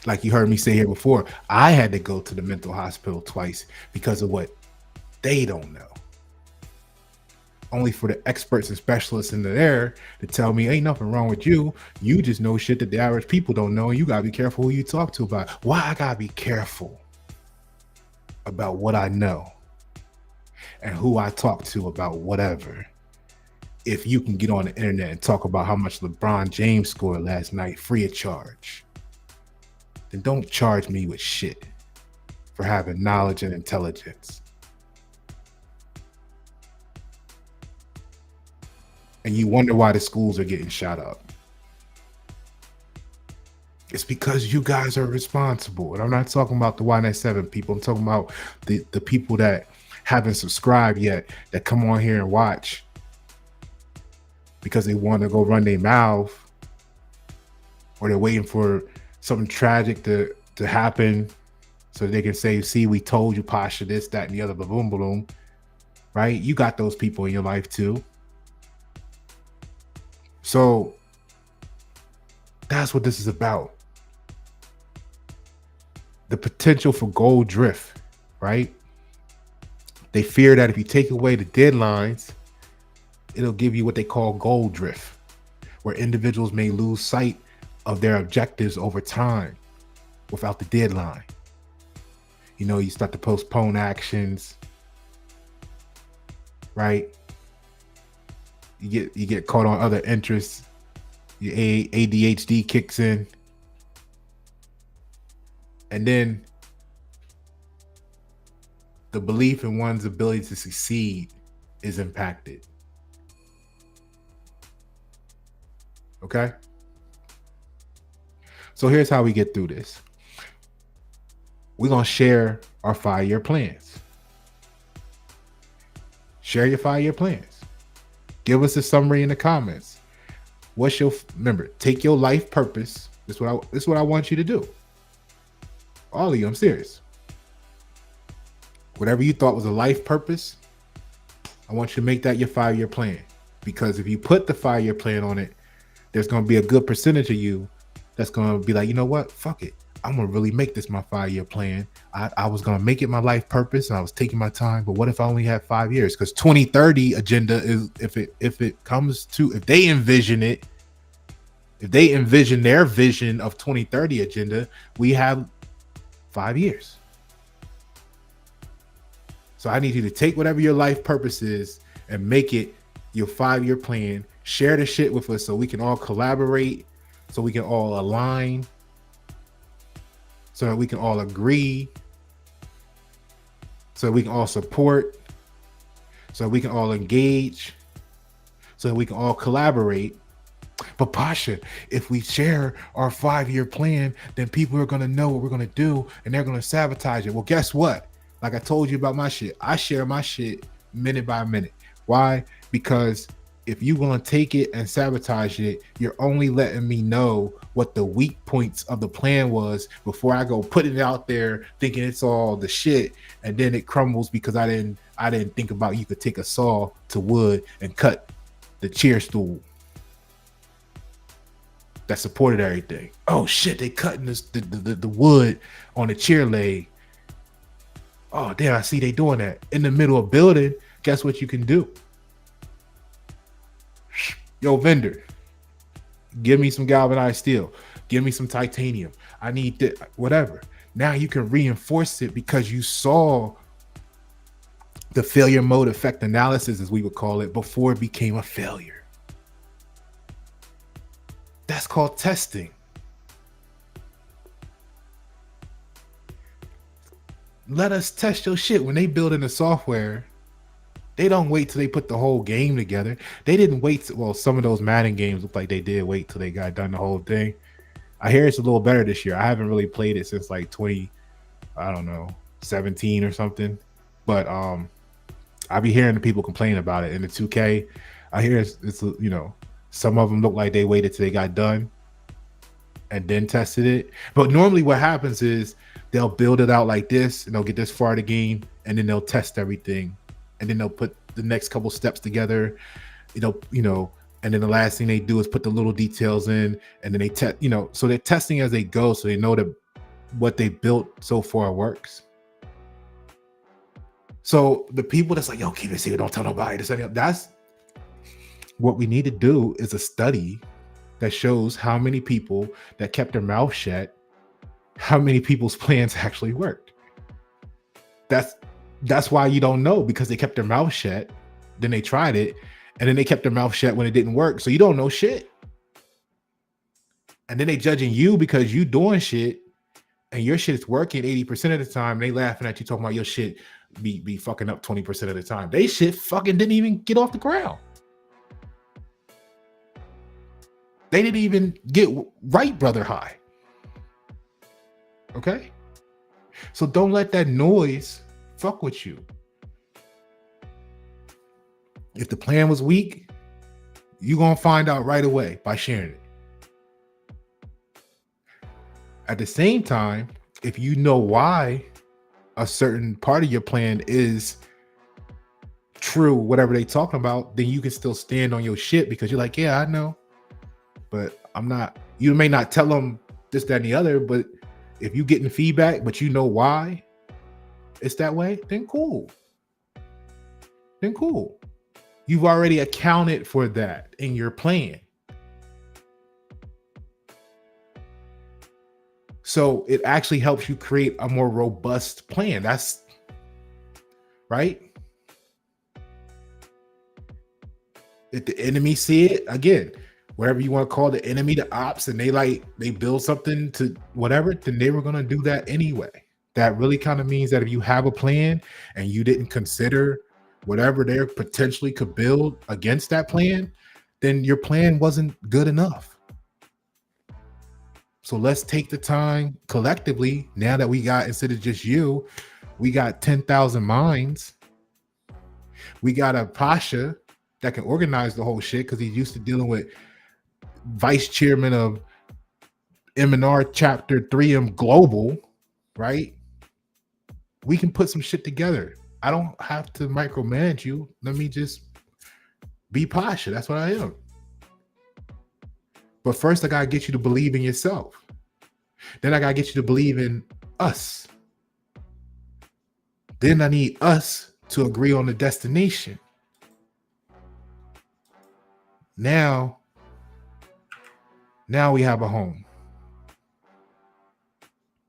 Speaker 1: Like you heard me say here before, I had to go to the mental hospital twice because of what they don't know. Only for the experts and specialists in there to tell me ain't nothing wrong with you. You just know shit that the average people don't know. And you gotta be careful who you talk to about. Why I gotta be careful about what I know and who I talk to about whatever? If you can get on the internet and talk about how much LeBron James scored last night free of charge, then don't charge me with shit for having knowledge and intelligence. And you wonder why the schools are getting shot up. It's because you guys are responsible. And I'm not talking about the Y97 people. I'm talking about the people that haven't subscribed yet, that come on here and watch because they want to go run their mouth, or they're waiting for something tragic to happen so they can say, "See, we told you, Pasha, this, that, and the other, boom, boom." Right? You got those people in your life too. So that's what this is about. The potential for gold drift, right? They fear that if you take away the deadlines, it'll give you what they call gold drift, where individuals may lose sight of their objectives over time without the deadline. You know, you start to postpone actions, right? You get caught on other interests. Your ADHD kicks in. And then the belief in one's ability to succeed is impacted. Okay? So here's how we get through this. We're going to share our 5-year plans. Share your 5-year plans. Give us a summary in the comments. Remember, take your life purpose. This is what I want you to do. All of you, I'm serious. Whatever you thought was a life purpose, I want you to make that your 5-year plan. Because if you put the 5-year plan on it, there's going to be a good percentage of you that's going to be like, you know what? Fuck it. I'm going to really make this my 5-year plan. I was going to make it my life purpose and I was taking my time. But what if I only had 5 years? Because 2030 agenda is, if they envision it, if they envision their vision of 2030 agenda, we have 5 years. So I need you to take whatever your life purpose is and make it your 5-year plan. Share the shit with us so we can all collaborate, so we can all align, so that we can all agree, so that we can all support, so that we can all engage, so that we can all collaborate. But Pasha, if we share our 5-year plan, then people are going to know what we're going to do and they're going to sabotage it. Well, guess what? Like I told you about my shit, I share my shit minute by minute. Why? Because if you want to take it and sabotage it, you're only letting me know what the weak points of the plan was before I go putting it out there thinking it's all the shit, and then it crumbles because I didn't think about you could take a saw to wood and cut the chair stool that supported everything. Oh shit, they cutting the wood on the chair leg. Oh damn, I see they doing that in the middle of building. Guess what you can do? Yo, vendor, give me some galvanized steel. Give me some titanium. I need that, whatever. Now you can reinforce it because you saw the failure mode effect analysis, as we would call it, before it became a failure. That's called testing. Let us test your shit. When they build in the software, they don't wait till they put the whole game together. They didn't wait. Well, some of those Madden games look like they did wait till they got done the whole thing. I hear it's a little better this year. I haven't really played it since like 17 or something. But I be hearing the people complain about it. In the 2K, I hear it's some of them look like they waited till they got done and then tested it. But normally what happens is they'll build it out like this and they'll get this far of the game and then they'll test everything. And then they'll put the next couple steps together, and then the last thing they do is put the little details in, and then they test, so they're testing as they go, so they know that what they built so far works. So the people that's like, yo, keep it secret, don't tell nobody, that's what we need to do, is a study that shows how many people that kept their mouth shut, how many people's plans actually worked. That's why you don't know, because they kept their mouth shut, then they tried it, and then they kept their mouth shut when it didn't work. So you don't know shit. And then they judging you because you doing shit and your shit is working 80% of the time. They laughing at you talking about your shit be fucking up 20% of the time. They shit fucking didn't even get off the ground. They didn't even get right, brother high. Okay? So don't let that noise fuck with you. If the plan was weak, you're gonna find out right away by sharing it. At the same time, if you know why a certain part of your plan is true, whatever they talking about, then you can still stand on your shit because you're like, yeah, I know, but I'm not. You may not tell them this, that, and the other, but if you getting feedback, but you know why it's that way, then cool. You've already accounted for that in your plan. So it actually helps you create a more robust plan. That's right. If the enemy see it, again, whatever you want to call the enemy, the ops, and they build something to whatever, then they were going to do that anyway. That really kind of means that if you have a plan and you didn't consider whatever they potentially could build against that plan, then your plan wasn't good enough. So let's take the time collectively, now that we got, instead of just you, we got 10,000 minds. We got a Pasha that can organize the whole shit because he's used to dealing with vice chairman of M&R chapter 3M Global, right? We can put some shit together. I don't have to micromanage you. Let me just be Pasha. That's what I am. But first, I gotta get you to believe in yourself. Then I gotta get you to believe in us. Then I need us to agree on the destination. Now we have a home.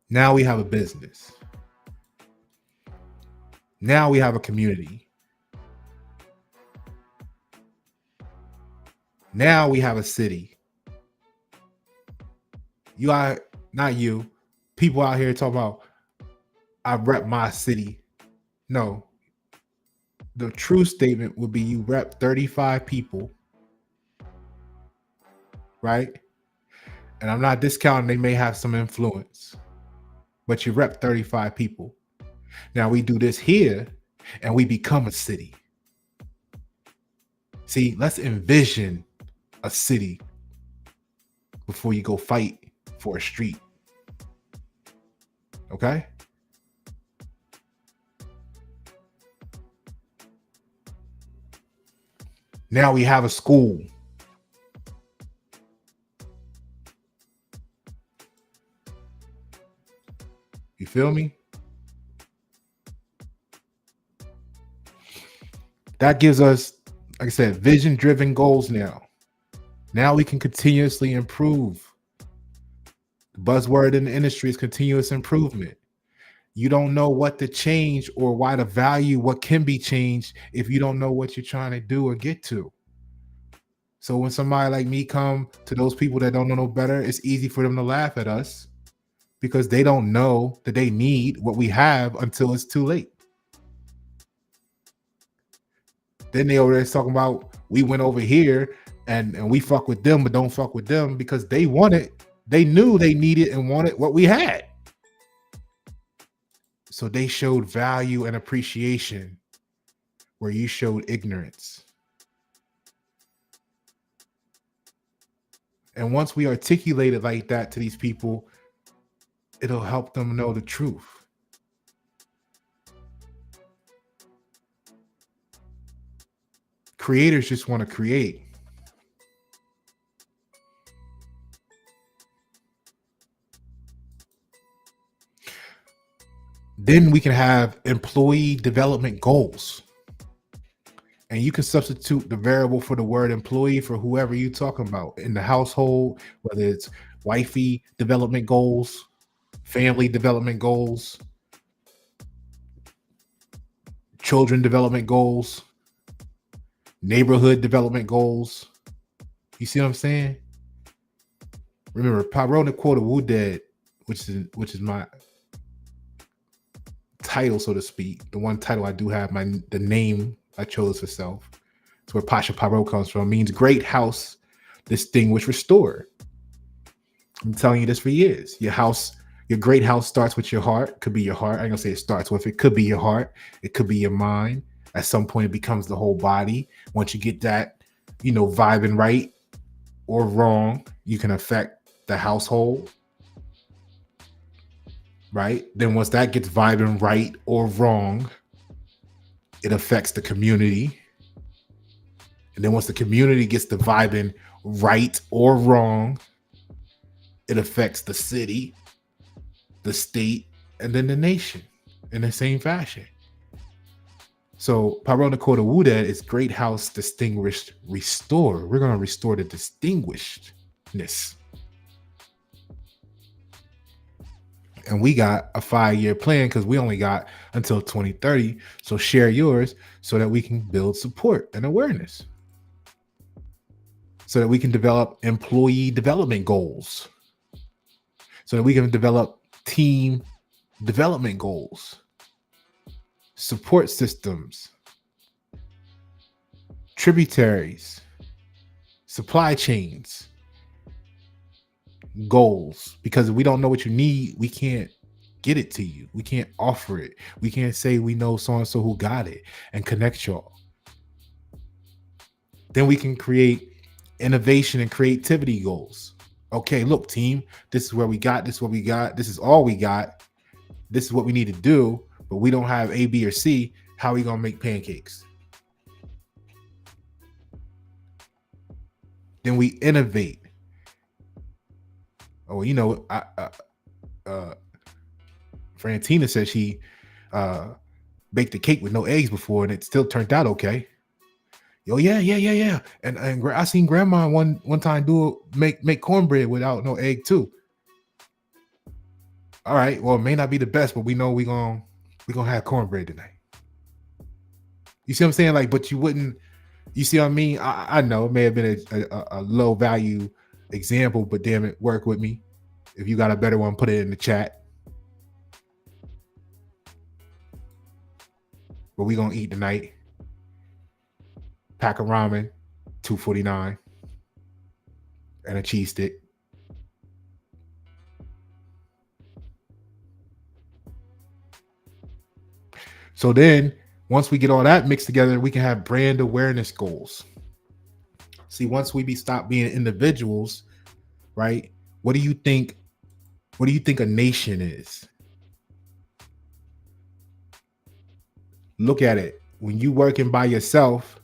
Speaker 1: Now we have a business. Now we have a community. Now we have a city. You are not you. People out here talking about I rep my city. No. The true statement would be you rep 35 people. Right? And I'm not discounting they may have some influence, but you rep 35 people. Now we do this here and we become a city. See, let's envision a city before you go fight for a street. Okay? Now we have a school. You feel me? That gives us, like I said, vision-driven goals now. Now we can continuously improve. The buzzword in the industry is continuous improvement. You don't know what to change or why to value what can be changed if you don't know what you're trying to do or get to. So when somebody like me come to those people that don't know no better, it's easy for them to laugh at us because they don't know that they need what we have until it's too late. Then they over there talking about we went over here and we fuck with them, but don't fuck with them because they wanted, they knew they needed and wanted what we had. So they showed value and appreciation where you showed ignorance. And once we articulate it like that to these people, it'll help them know the truth. Creators just want to create. Then we can have employee development goals. And you can substitute the variable for the word employee for whoever you're talking about in the household, whether it's wifey development goals, family development goals, children development goals, neighborhood development goals. You see what I'm saying? Remember, Paroh quoted Wu Dead, which is my title, so to speak. The one title I do have, the name I chose for self. It's where Pasha Paroh comes from. It means great house, distinguished, restored. I'm telling you this for years. Your great house starts with your heart. Could be your heart. I ain't gonna say it starts with. It could be your heart. It could be your mind. At some point, it becomes the whole body. Once you get that, vibing right or wrong, you can affect the household. Right? Then once that gets vibing right or wrong, it affects the community. And then once the community gets the vibing right or wrong, it affects the city, the state, and then the nation in the same fashion. So Paroh Nakota Wudad is great house, distinguished, restore. We're going to restore the distinguishedness. And we got a 5-year plan because we only got until 2030. So share yours so that we can build support and awareness. So that we can develop employee development goals. So that we can develop team development goals. Support systems. Tributaries. Supply chains. Goals, because if we don't know what you need, we can't get it to you. We can't offer it. We can't say we know so and so who got it and connect y'all. Then we can create innovation and creativity goals. Okay, look, team, this is where we got, this is what we got, this is all we got, this is what we need to do, but we don't have A, B, or C. How are we gonna make pancakes? Then we innovate. Oh, uh, Frantina said she uh, baked the cake with no eggs before, and it still turned out okay. Yo, yeah, yeah, yeah, yeah. And I seen grandma one time make cornbread without no egg too. All right, well, it may not be the best, but we know we gonna have cornbread tonight. You see what I'm saying? Like, but you wouldn't. You see what I mean? I know it may have been a low value example, but damn it, work with me. If you got a better one, put it in the chat. But we gonna eat tonight. Pack of ramen, $2.49, and a cheese stick. So then, once we get all that mixed together, we can have brand awareness goals. See, once we stop being individuals, right? What do you think? What do you think a nation is? Look at it. When you working by yourself,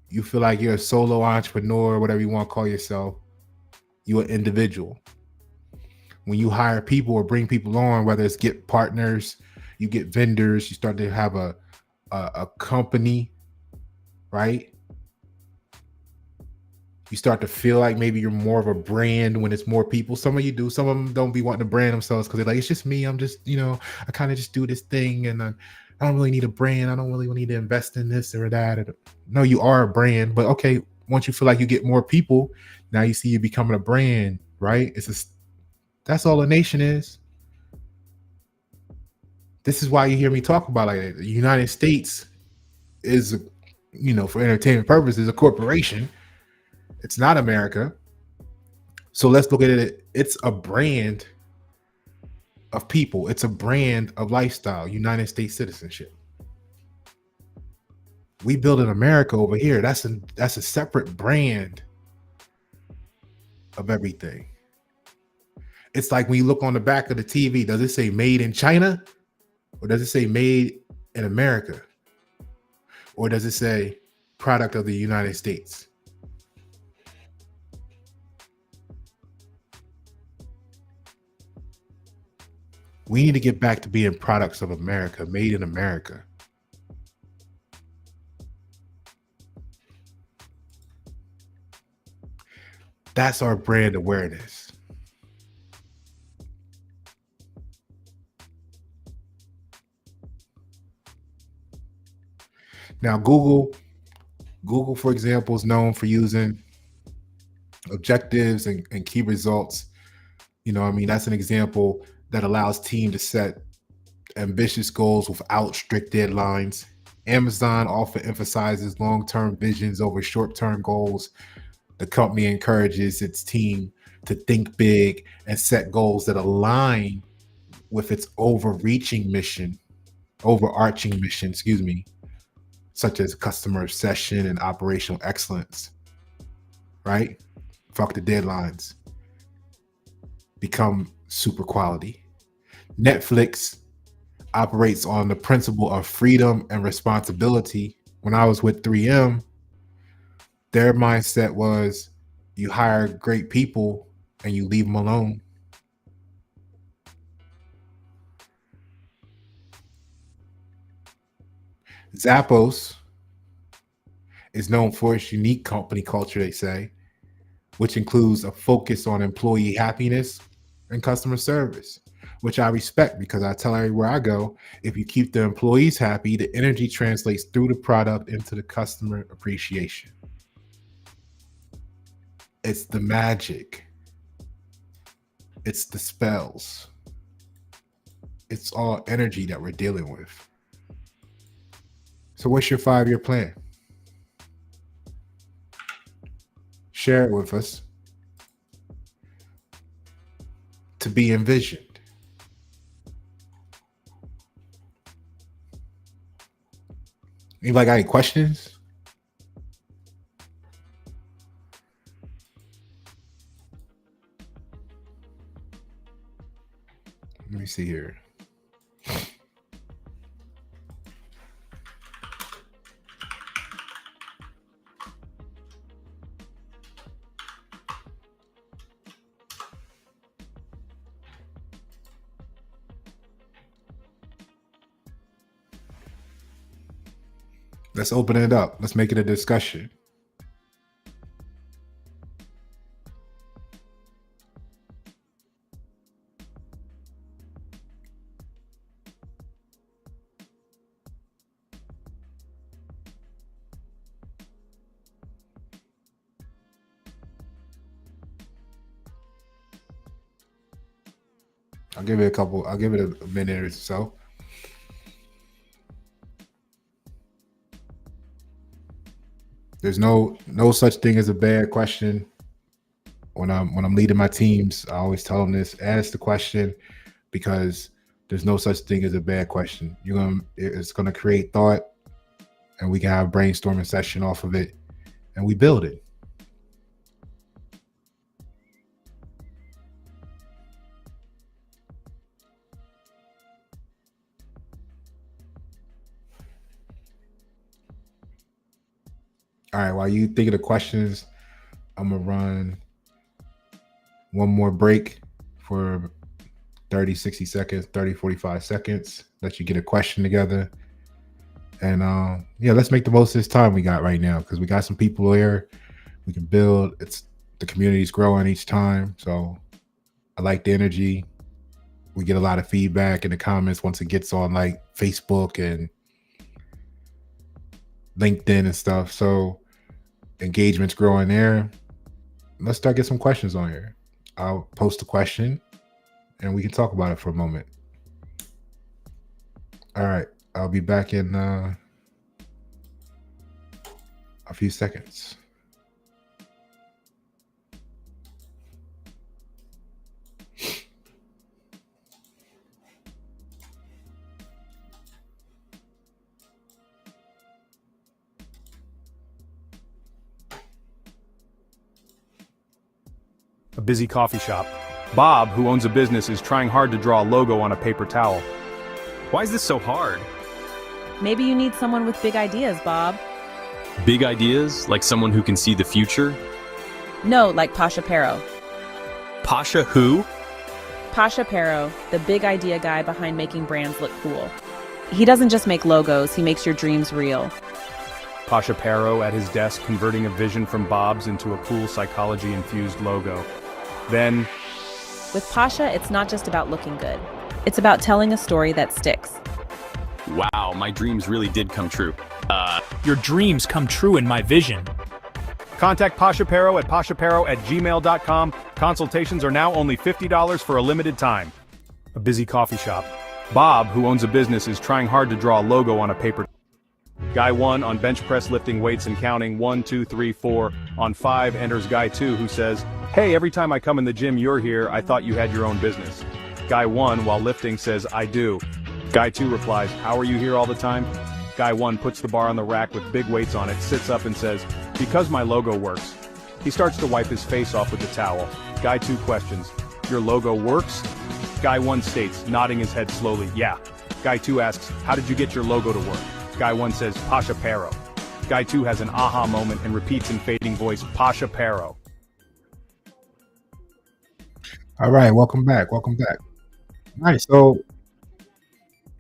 Speaker 1: you feel like you're a solo entrepreneur, whatever you want to call yourself. You're an individual. When you hire people or bring people on, whether it's get partners, you get vendors, you start to have a company, right? You start to feel like maybe you're more of a brand when it's more people. Some of you do. Some of them don't be wanting to brand themselves because they're like, it's just me. I'm just, I kind of just do this thing, and I don't really need a brand. I don't really need to invest in this or that. No, you are a brand, but okay. Once you feel like you get more people, now you see you becoming a brand, right? That's all a nation is. This is why you hear me talk about like the United States is, for entertainment purposes, a corporation. It's not America. So let's look at it. It's a brand of people. It's a brand of lifestyle, United States citizenship. We build in America over here. That's a separate brand of everything. It's like when you look on the back of the TV, does it say made in China? Or does it say made in America? Or does it say product of the United States? We need to get back to being products of America, made in America. That's our brand awareness. Now, Google, for example, is known for using objectives and key results. That's an example that allows team to set ambitious goals without strict deadlines. Amazon often emphasizes long-term visions over short-term goals. The company encourages its team to think big and set goals that align with its overarching mission, such as customer obsession and operational excellence, right? Fuck the deadlines. Become super quality. Netflix operates on the principle of freedom and responsibility. When I was with 3M, their mindset was you hire great people and you leave them alone. Zappos is known for its unique company culture, they say, which includes a focus on employee happiness and customer service, which I respect because I tell everywhere I go, if you keep the employees happy, the energy translates through the product into the customer appreciation. It's the magic. It's the spells. It's all energy that we're dealing with. So what's your 5-year plan? Share it with us. To be envisioned. Anybody got any questions? Let me see here. Let's open it up. Let's make it a discussion. I'll give it a minute or so. There's no such thing as a bad question. When I'm leading my teams, I always tell them this: ask the question, because there's no such thing as a bad question. It's gonna create thought, and we can have a brainstorming session off of it, and we build it. All right, while you think of the questions, I'm gonna run one more break for 30, 60 seconds, 30, 45 seconds, let you get a question together. And yeah, let's make the most of this time we got right now, because we got some people here. We can build. The community's growing each time. So I like the energy. We get a lot of feedback in the comments once it gets on like Facebook and LinkedIn and stuff. So engagement's growing there. Let's start get some questions on here. I'll post a question and we can talk about it for a moment. All right, I'll be back in a few seconds.
Speaker 2: A busy coffee shop. Bob, who owns a business, is trying hard to draw a logo on a paper towel.
Speaker 3: Why is this so hard?
Speaker 4: Maybe you need someone with big ideas, Bob.
Speaker 3: Big ideas? Like someone who can see the future?
Speaker 4: No, like Pasha Paroh.
Speaker 3: Pasha who?
Speaker 4: Pasha Paroh, the big idea guy behind making brands look cool. He doesn't just make logos, he makes your dreams real.
Speaker 2: Pasha Paroh at his desk converting a vision from Bob's into a cool psychology-infused logo. Then,
Speaker 4: with Pasha, it's not just about looking good. It's about telling a story that sticks.
Speaker 3: Wow, my dreams really did come true.
Speaker 5: Your dreams come true in my vision.
Speaker 2: contact Pasha Paroh at pashaparoh@gmail.com. Consultations are now only $50 for a limited time. A busy coffee shop. Bob, who owns a business, is trying hard to draw a logo on a paper. Guy 1 on bench press lifting weights and counting 1, 2, 3, 4. On 5 enters Guy 2, who says, "Hey, every time I come in the gym you're here, I thought you had your own business." Guy 1, while lifting, says, "I do." Guy 2 replies, "How are you here all the time?" Guy 1 puts the bar on the rack with big weights on it, sits up and says, "Because my logo works." He starts to wipe his face off with the towel. Guy 2 questions, "Your logo works?" Guy 1 states, nodding his head slowly, "Yeah." Guy 2 asks, "How did you get your logo to work?" Guy 1 says, "Pasha Paroh." Guy 2 has an aha moment and repeats in fading voice, "Pasha Paroh."
Speaker 1: All right, welcome back. Welcome back. All right, so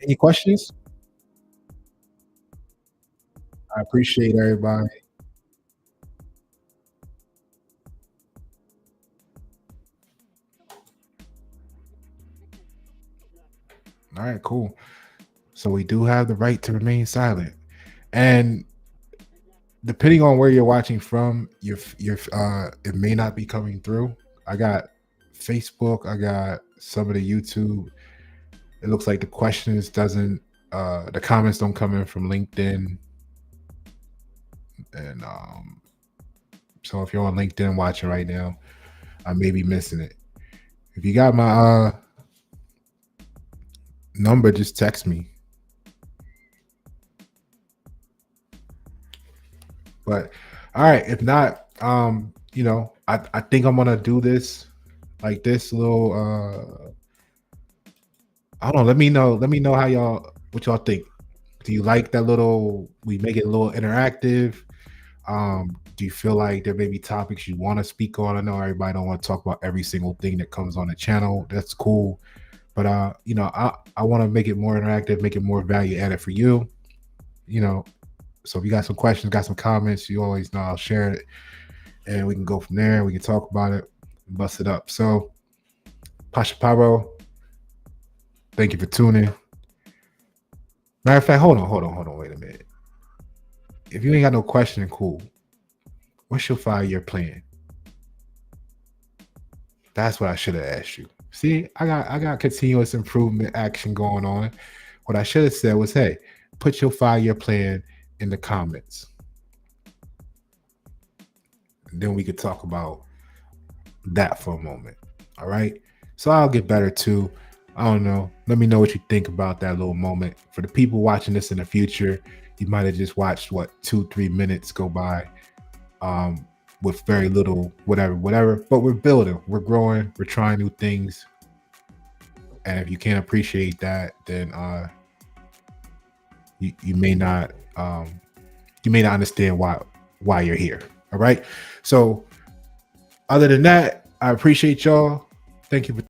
Speaker 1: any questions? I appreciate everybody. All right, cool. So we do have the right to remain silent. And depending on where you're watching from, it may not be coming through. I got Facebook, I got some of the YouTube. It looks like the questions doesn't the comments don't come in from LinkedIn. And so if you're on LinkedIn watching right now, I may be missing it. If you got my number, just text me. But all right, if not, I think I'm gonna do this like this little I don't know. Let me know how what y'all think. Do you like that little, we make it a little interactive? Do you feel like there may be topics you want to speak on? I know everybody don't want to talk about every single thing that comes on the channel. That's cool. But I want to make it more interactive, make it more value added for you. So if you got some questions, got some comments, you always know I'll share it, and we can go from there. We can talk about it, and bust it up. So, Pasha Paroh, thank you for tuning. Matter of fact, hold on. Wait a minute. If you ain't got no question, cool. What's your 5-year plan? That's what I should have asked you. See, I got continuous improvement action going on. What I should have said was, hey, put your 5-year plan in the comments. And then we could talk about that for a moment. All right. So I'll get better too. I don't know. Let me know what you think about that little moment. For the people watching this in the future, you might have just watched 2-3 minutes go by with very little whatever. But we're building, we're growing, we're trying new things. And if you can't appreciate that, then you may not understand why you're here. All right. So other than that, I appreciate y'all. Thank you for